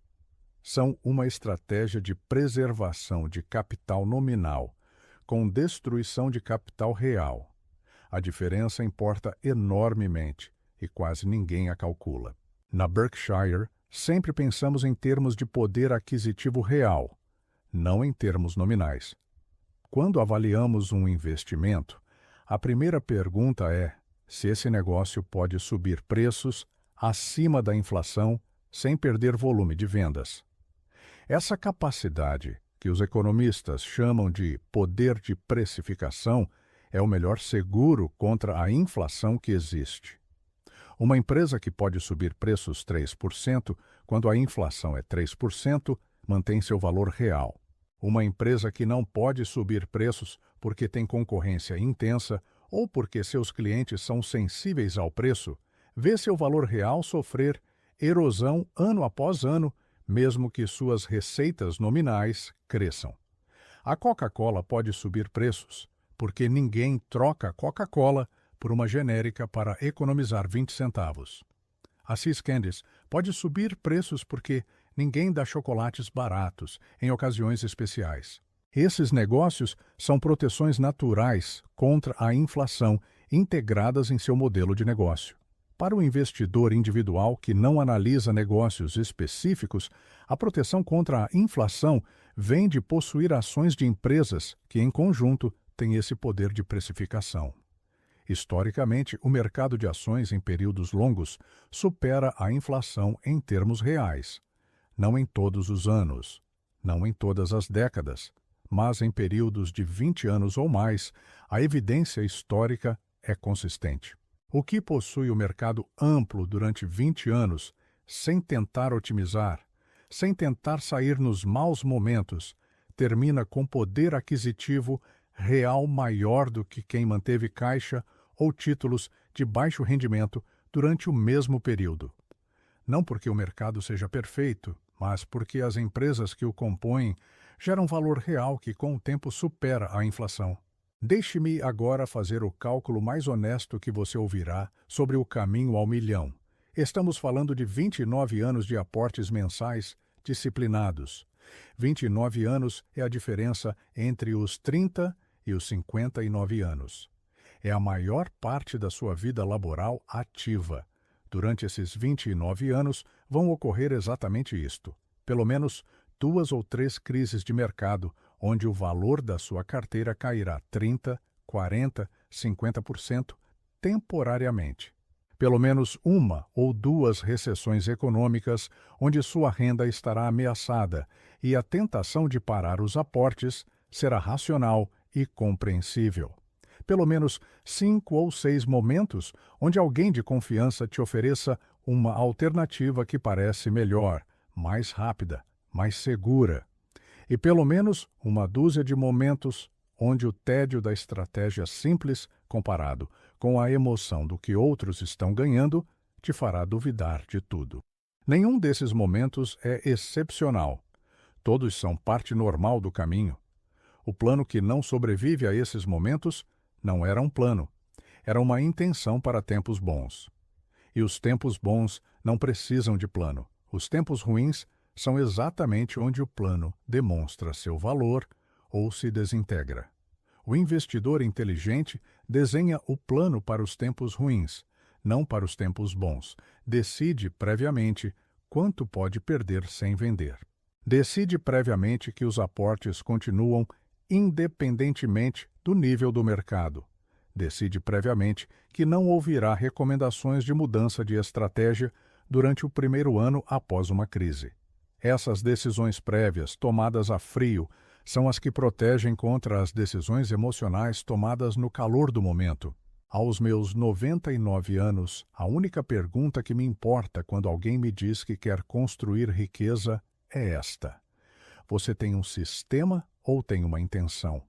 [SPEAKER 1] São uma estratégia de preservação de capital nominal, com destruição de capital real. A diferença importa enormemente e quase ninguém a calcula. Na Berkshire, sempre pensamos em termos de poder aquisitivo real, não em termos nominais. Quando avaliamos um investimento, a primeira pergunta é se esse negócio pode subir preços acima da inflação sem perder volume de vendas. Essa capacidade, que os economistas chamam de poder de precificação, é o melhor seguro contra a inflação que existe. Uma empresa que pode subir preços 3% quando a inflação é 3%, mantém seu valor real. Uma empresa que não pode subir preços porque tem concorrência intensa ou porque seus clientes são sensíveis ao preço, vê seu valor real sofrer erosão ano após ano, mesmo que suas receitas nominais cresçam. A Coca-Cola pode subir preços, porque ninguém troca Coca-Cola por uma genérica para economizar 20 centavos. A See's Candies pode subir preços porque ninguém dá chocolates baratos em ocasiões especiais. Esses negócios são proteções naturais contra a inflação integradas em seu modelo de negócio. Para o investidor individual que não analisa negócios específicos, a proteção contra a inflação vem de possuir ações de empresas que, em conjunto, têm esse poder de precificação. Historicamente, o mercado de ações em períodos longos supera a inflação em termos reais. Não em todos os anos, não em todas as décadas, mas em períodos de 20 anos ou mais, a evidência histórica é consistente. O que possui o mercado amplo durante 20 anos, sem tentar otimizar, sem tentar sair nos maus momentos, termina com poder aquisitivo real maior do que quem manteve caixa ou títulos de baixo rendimento durante o mesmo período. Não porque o mercado seja perfeito, mas porque as empresas que o compõem geram valor real que com o tempo supera a inflação. Deixe-me agora fazer o cálculo mais honesto que você ouvirá sobre o caminho ao milhão. Estamos falando de 29 anos de aportes mensais disciplinados. 29 anos é a diferença entre os 30 e os 59 anos. É a maior parte da sua vida laboral ativa. Durante esses 29 anos vão ocorrer exatamente isto. Pelo menos 2 ou 3 crises de mercado, onde o valor da sua carteira cairá 30%, 40%, 50% temporariamente. Pelo menos uma ou duas recessões econômicas onde sua renda estará ameaçada e a tentação de parar os aportes será racional e compreensível. Pelo menos 5 ou 6 momentos onde alguém de confiança te ofereça uma alternativa que parece melhor, mais rápida, mais segura. E pelo menos uma dúzia de momentos onde o tédio da estratégia simples, comparado com a emoção do que outros estão ganhando, te fará duvidar de tudo. Nenhum desses momentos é excepcional. Todos são parte normal do caminho. O plano que não sobrevive a esses momentos não era um plano, era uma intenção para tempos bons. E os tempos bons não precisam de plano. Os tempos ruins são exatamente onde o plano demonstra seu valor ou se desintegra. O investidor inteligente desenha o plano para os tempos ruins, não para os tempos bons. Decide previamente quanto pode perder sem vender. Decide previamente que os aportes continuam independentemente do nível do mercado. Decide previamente que não ouvirá recomendações de mudança de estratégia durante o primeiro ano após uma crise. Essas decisões prévias, tomadas a frio, são as que protegem contra as decisões emocionais tomadas no calor do momento. Aos meus 99 anos, a única pergunta que me importa quando alguém me diz que quer construir riqueza é esta: você tem um sistema ou tem uma intenção?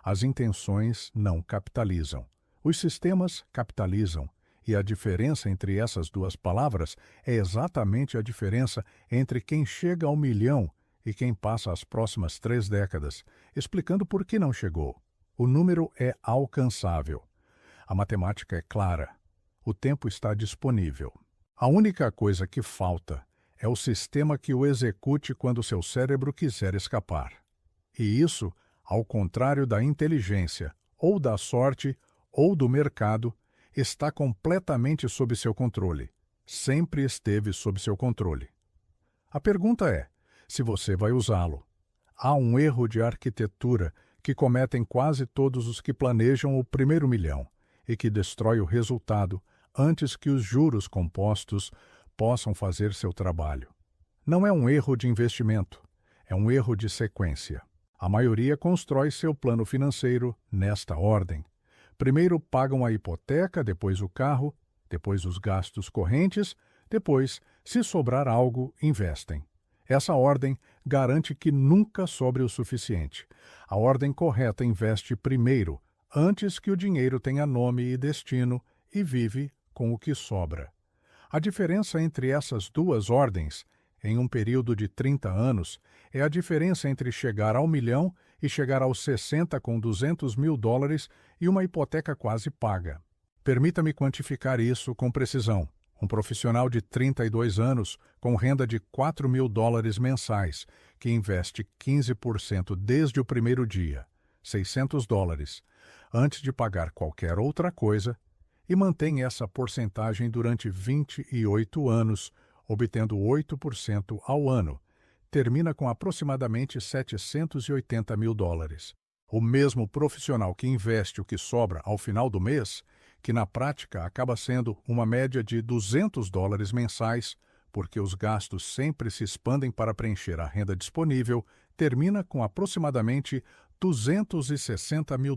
[SPEAKER 1] As intenções não capitalizam. Os sistemas capitalizam. E a diferença entre essas duas palavras é exatamente a diferença entre quem chega ao milhão e quem passa as próximas 3 décadas, explicando por que não chegou. O número é alcançável. A matemática é clara. O tempo está disponível. A única coisa que falta é o sistema que o execute quando seu cérebro quiser escapar. E isso, ao contrário da inteligência, ou da sorte, ou do mercado, está completamente sob seu controle. Sempre esteve sob seu controle. A pergunta é se você vai usá-lo. Há um erro de arquitetura que cometem quase todos os que planejam o primeiro milhão e que destrói o resultado antes que os juros compostos possam fazer seu trabalho. Não é um erro de investimento, é um erro de sequência. A maioria constrói seu plano financeiro nesta ordem. Primeiro pagam a hipoteca, depois o carro, depois os gastos correntes, depois, se sobrar algo, investem. Essa ordem garante que nunca sobre o suficiente. A ordem correta investe primeiro, antes que o dinheiro tenha nome e destino, e vive com o que sobra. A diferença entre essas duas ordens, em um período de 30 anos, é a diferença entre chegar ao milhão e chegar aos 60 com $200 mil e uma hipoteca quase paga. Permita-me quantificar isso com precisão. Um profissional de 32 anos, com renda de $4 mil mensais, que investe 15% desde o primeiro dia, $600, antes de pagar qualquer outra coisa, e mantém essa porcentagem durante 28 anos, obtendo 8% ao ano, termina com aproximadamente $780 mil. O mesmo profissional que investe o que sobra ao final do mês, que na prática acaba sendo uma média de $200 mensais, porque os gastos sempre se expandem para preencher a renda disponível, termina com aproximadamente $260 mil.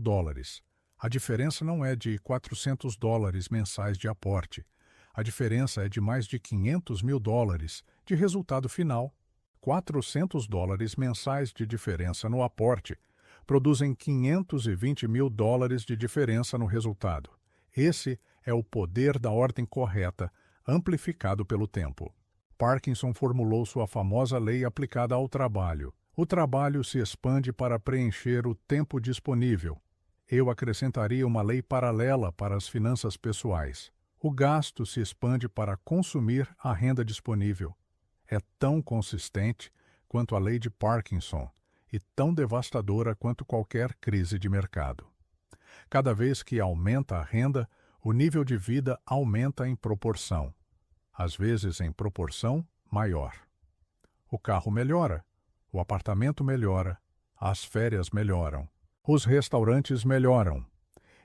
[SPEAKER 1] A diferença não é de $400 mensais de aporte. A diferença é de mais de $500 mil de resultado final. $400 mensais de diferença no aporte produzem $520 mil de diferença no resultado. Esse é o poder da ordem correta, amplificado pelo tempo. Parkinson formulou sua famosa lei aplicada ao trabalho. O trabalho se expande para preencher o tempo disponível. Eu acrescentaria uma lei paralela para as finanças pessoais. O gasto se expande para consumir a renda disponível. É tão consistente quanto a lei de Parkinson e tão devastadora quanto qualquer crise de mercado. Cada vez que aumenta a renda, o nível de vida aumenta em proporção, às vezes em proporção maior. O carro melhora, o apartamento melhora, as férias melhoram, os restaurantes melhoram,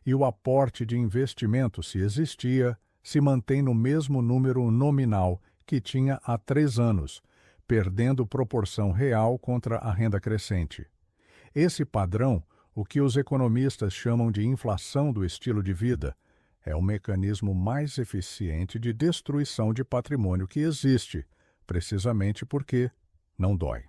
[SPEAKER 1] e o aporte de investimento, se existia, se mantém no mesmo número nominal que tinha há 3 anos, perdendo proporção real contra a renda crescente. Esse padrão, o que os economistas chamam de inflação do estilo de vida, é o mecanismo mais eficiente de destruição de patrimônio que existe, precisamente porque não dói.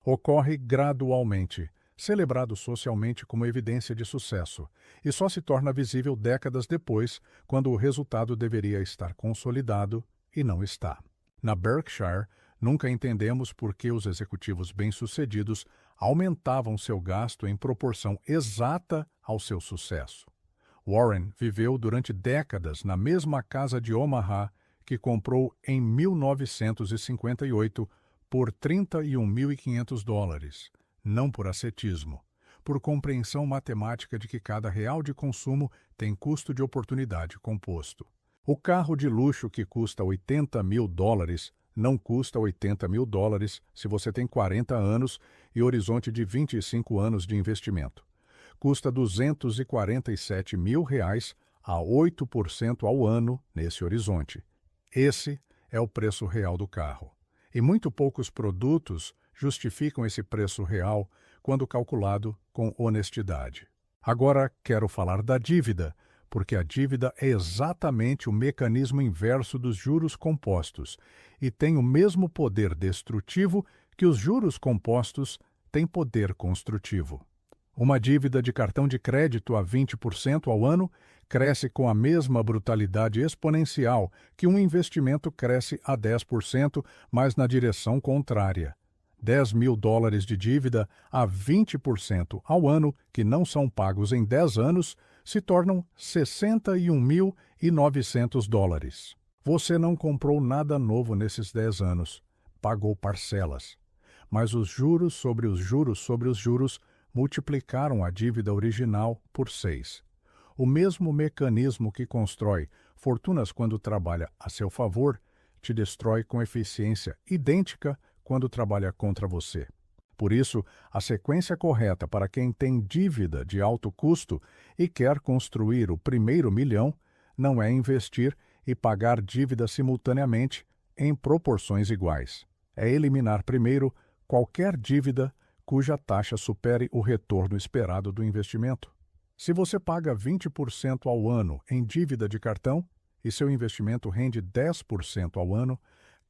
[SPEAKER 1] Ocorre gradualmente, celebrado socialmente como evidência de sucesso, e só se torna visível décadas depois, quando o resultado deveria estar consolidado e não está. Na Berkshire, nunca entendemos por que os executivos bem-sucedidos aumentavam seu gasto em proporção exata ao seu sucesso. Warren viveu durante décadas na mesma casa de Omaha que comprou em 1958 por $31.500, não por ascetismo, por compreensão matemática de que cada real de consumo tem custo de oportunidade composto. O carro de luxo que custa $80.000 não custa $80.000 se você tem 40 anos e horizonte de 25 anos de investimento. Custa R$247.000 a 8% ao ano nesse horizonte. Esse é o preço real do carro. E muito poucos produtos justificam esse preço real quando calculado com honestidade. Agora quero falar da dívida, porque a dívida é exatamente o mecanismo inverso dos juros compostos e tem o mesmo poder destrutivo que os juros compostos têm poder construtivo. Uma dívida de cartão de crédito a 20% ao ano cresce com a mesma brutalidade exponencial que um investimento cresce a 10%, mas na direção contrária. $10.000 de dívida a 20% ao ano, que não são pagos em 10 anos, se tornam $61.900. Você não comprou nada novo nesses 10 anos, pagou parcelas. Mas os juros sobre os juros sobre os juros multiplicaram a dívida original por 6. O mesmo mecanismo que constrói fortunas quando trabalha a seu favor, te destrói com eficiência idêntica quando trabalha contra você. Por isso, a sequência correta para quem tem dívida de alto custo e quer construir o primeiro milhão não é investir e pagar dívida simultaneamente em proporções iguais. É eliminar primeiro qualquer dívida cuja taxa supere o retorno esperado do investimento. Se você paga 20% ao ano em dívida de cartão e seu investimento rende 10% ao ano,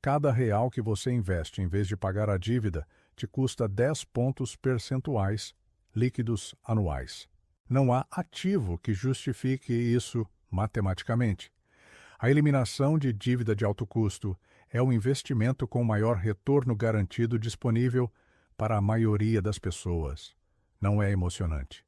[SPEAKER 1] cada real que você investe em vez de pagar a dívida te custa 10 pontos percentuais líquidos anuais. Não há ativo que justifique isso matematicamente. A eliminação de dívida de alto custo é o investimento com maior retorno garantido disponível para a maioria das pessoas. Não é emocionante.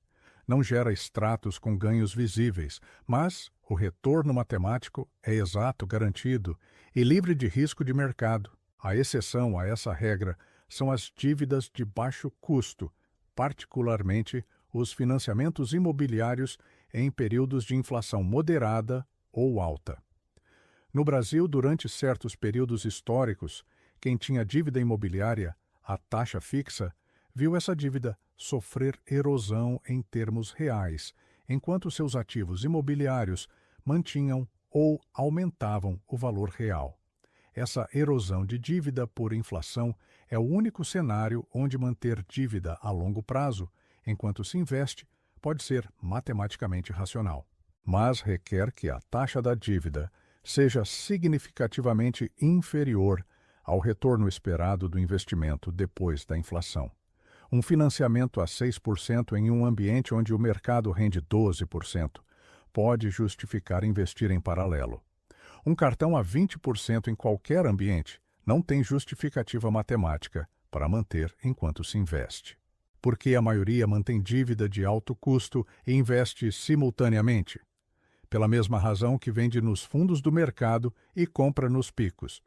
[SPEAKER 1] Não gera extratos com ganhos visíveis, mas o retorno matemático é exato, garantido e livre de risco de mercado. A exceção a essa regra são as dívidas de baixo custo, particularmente os financiamentos imobiliários em períodos de inflação moderada ou alta. No Brasil, durante certos períodos históricos, quem tinha dívida imobiliária a taxa fixa, viu essa dívida sofrer erosão em termos reais, enquanto seus ativos imobiliários mantinham ou aumentavam o valor real. Essa erosão de dívida por inflação é o único cenário onde manter dívida a longo prazo, enquanto se investe, pode ser matematicamente racional. Mas requer que a taxa da dívida seja significativamente inferior ao retorno esperado do investimento depois da inflação. Um financiamento a 6% em um ambiente onde o mercado rende 12% pode justificar investir em paralelo. Um cartão a 20% em qualquer ambiente não tem justificativa matemática para manter enquanto se investe. Porque a maioria mantém dívida de alto custo e investe simultaneamente? Pela mesma razão que vende nos fundos do mercado e compra nos picos.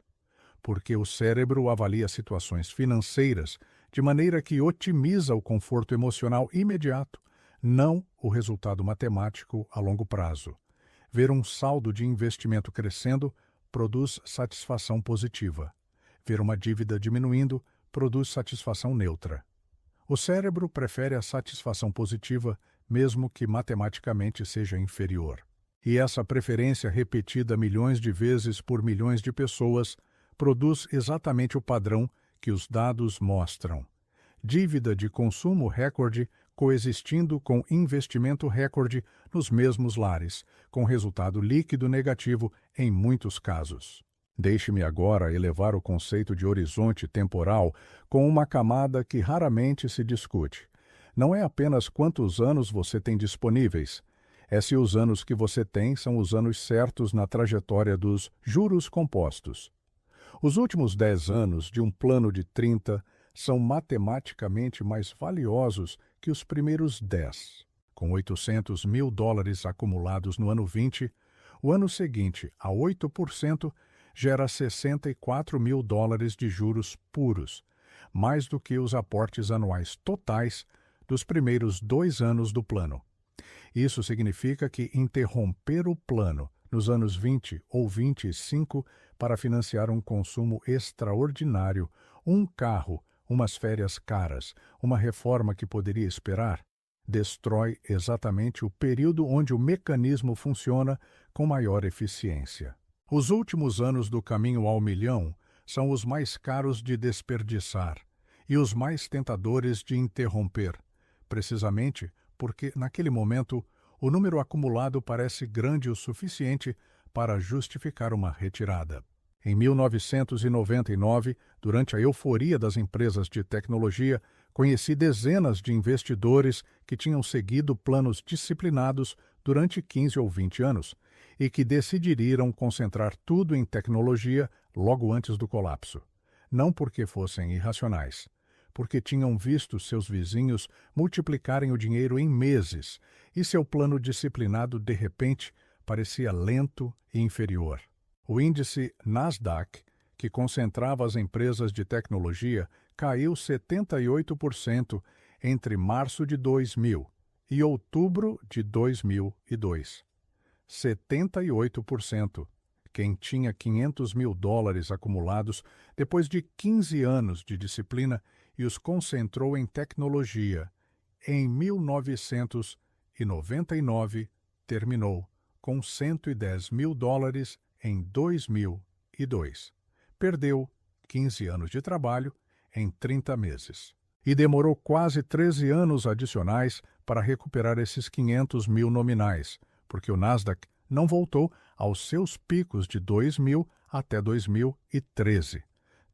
[SPEAKER 1] Porque o cérebro avalia situações financeiras de maneira que otimiza o conforto emocional imediato, não o resultado matemático a longo prazo. Ver um saldo de investimento crescendo produz satisfação positiva. Ver uma dívida diminuindo produz satisfação neutra. O cérebro prefere a satisfação positiva, mesmo que matematicamente seja inferior. E essa preferência repetida milhões de vezes por milhões de pessoas produz exatamente o padrão que os dados mostram. Dívida de consumo recorde coexistindo com investimento recorde nos mesmos lares, com resultado líquido negativo em muitos casos. Deixe-me agora elevar o conceito de horizonte temporal com uma camada que raramente se discute. Não é apenas quantos anos você tem disponíveis, é se os anos que você tem são os anos certos na trajetória dos juros compostos. Os últimos 10 anos de um plano de 30 são matematicamente mais valiosos que os primeiros 10. Com $800 mil acumulados no ano 20, o ano seguinte, a 8%, gera $64 mil de juros puros, mais do que os aportes anuais totais dos primeiros 2 anos do plano. Isso significa que interromper o plano nos anos 20 ou 25 para financiar um consumo extraordinário, um carro, umas férias caras, uma reforma que poderia esperar, destrói exatamente o período onde o mecanismo funciona com maior eficiência. Os últimos anos do caminho ao milhão são os mais caros de desperdiçar e os mais tentadores de interromper, precisamente porque, naquele momento, o número acumulado parece grande o suficiente para justificar uma retirada. Em 1999, durante a euforia das empresas de tecnologia, conheci dezenas de investidores que tinham seguido planos disciplinados durante 15 ou 20 anos e que decidiriam concentrar tudo em tecnologia logo antes do colapso. Não porque fossem irracionais, porque tinham visto seus vizinhos multiplicarem o dinheiro em meses e seu plano disciplinado, de repente, parecia lento e inferior. O índice Nasdaq, que concentrava as empresas de tecnologia, caiu 78% entre março de 2000 e outubro de 2002. 78%. Quem tinha $500 mil acumulados depois de 15 anos de disciplina e os concentrou em tecnologia, em 1999 terminou com $110 mil em 2002. Perdeu 15 anos de trabalho em 30 meses. E demorou quase 13 anos adicionais para recuperar esses 500 mil nominais, porque o Nasdaq não voltou aos seus picos de 2000 até 2013.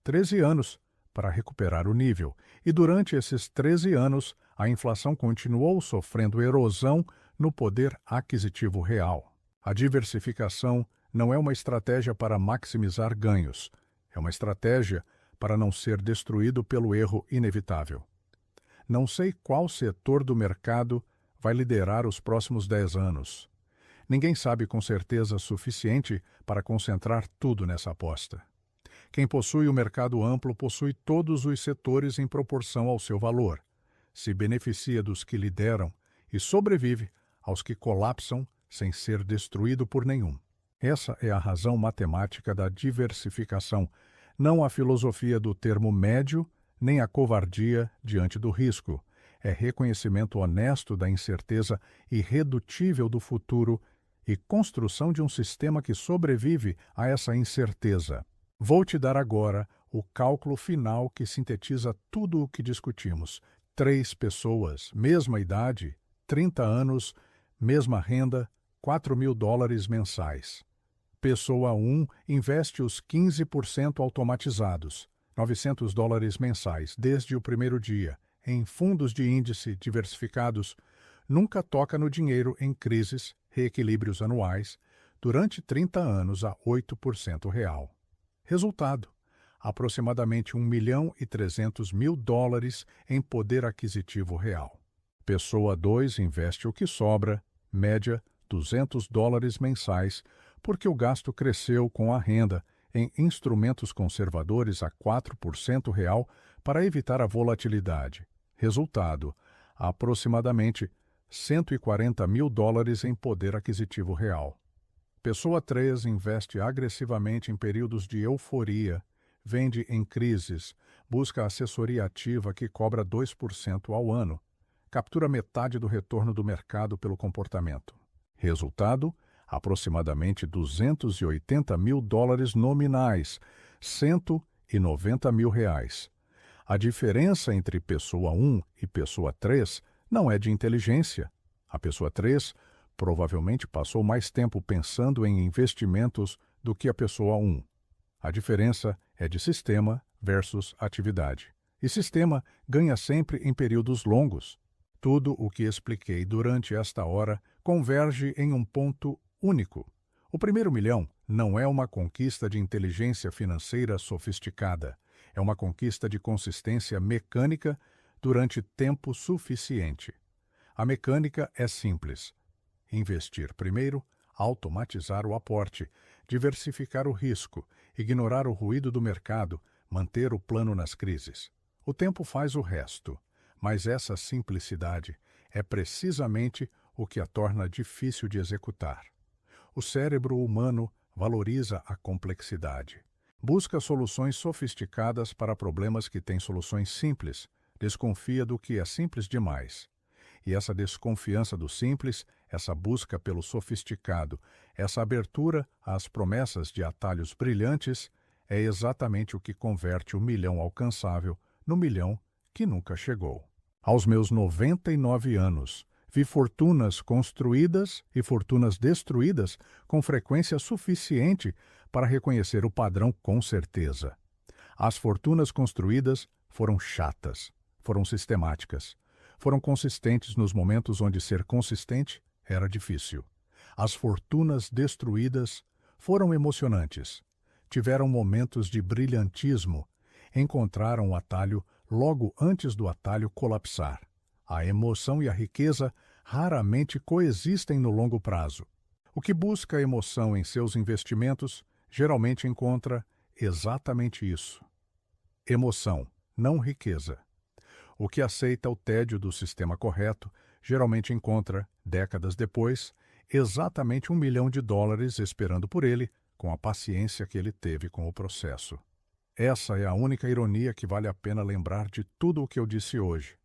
[SPEAKER 1] 13 anos para recuperar o nível. E durante esses 13 anos, a inflação continuou sofrendo erosão no poder aquisitivo real. A diversificação não é uma estratégia para maximizar ganhos. É uma estratégia para não ser destruído pelo erro inevitável. Não sei qual setor do mercado vai liderar os próximos 10 anos. Ninguém sabe com certeza suficiente para concentrar tudo nessa aposta. Quem possui o mercado amplo possui todos os setores em proporção ao seu valor, se beneficia dos que lideram e sobrevive aos que colapsam sem ser destruído por nenhum. Essa é a razão matemática da diversificação, não a filosofia do termo médio, nem a covardia diante do risco. É reconhecimento honesto da incerteza irredutível do futuro e construção de um sistema que sobrevive a essa incerteza. Vou te dar agora o cálculo final que sintetiza tudo o que discutimos. 3 pessoas, mesma idade, 30 anos, mesma renda, $4 mil mensais. Pessoa 1 investe os 15% automatizados, $900 mensais, desde o primeiro dia, em fundos de índice diversificados, nunca toca no dinheiro em crises, reequilíbrios anuais, durante 30 anos a 8% real. Resultado: aproximadamente $1.300.000 em poder aquisitivo real. Pessoa 2 investe o que sobra, média $200 mensais, porque o gasto cresceu com a renda em instrumentos conservadores a 4% real para evitar a volatilidade. Resultado: aproximadamente $140 mil em poder aquisitivo real. Pessoa 3 investe agressivamente em períodos de euforia, vende em crises, busca assessoria ativa que cobra 2% ao ano, captura metade do retorno do mercado pelo comportamento. Resultado: aproximadamente US$ 280 mil nominais, R$ 190 mil. A diferença entre pessoa 1 e pessoa 3 não é de inteligência. A pessoa 3 provavelmente passou mais tempo pensando em investimentos do que a pessoa 1. A diferença é de sistema versus atividade. E sistema ganha sempre em períodos longos. Tudo o que expliquei durante esta hora converge em um ponto único. O primeiro milhão não é uma conquista de inteligência financeira sofisticada. É uma conquista de consistência mecânica durante tempo suficiente. A mecânica é simples. Investir primeiro, automatizar o aporte, diversificar o risco, ignorar o ruído do mercado, manter o plano nas crises. O tempo faz o resto, mas essa simplicidade é precisamente o que a torna difícil de executar. O cérebro humano valoriza a complexidade. Busca soluções sofisticadas para problemas que têm soluções simples, desconfia do que é simples demais. E essa desconfiança do simples, essa busca pelo sofisticado, essa abertura às promessas de atalhos brilhantes, é exatamente o que converte o milhão alcançável no milhão que nunca chegou. Aos meus 99 anos, vi fortunas construídas e fortunas destruídas com frequência suficiente para reconhecer o padrão com certeza. As fortunas construídas foram chatas, foram sistemáticas, foram consistentes nos momentos onde ser consistente era difícil. As fortunas destruídas foram emocionantes, tiveram momentos de brilhantismo, encontraram o atalho logo antes do atalho colapsar. A emoção e a riqueza raramente coexistem no longo prazo. O que busca emoção em seus investimentos geralmente encontra exatamente isso. Emoção, não riqueza. O que aceita o tédio do sistema correto geralmente encontra, décadas depois, exatamente US$1 milhão esperando por ele, com a paciência que ele teve com o processo. Essa é a única ironia que vale a pena lembrar de tudo o que eu disse hoje.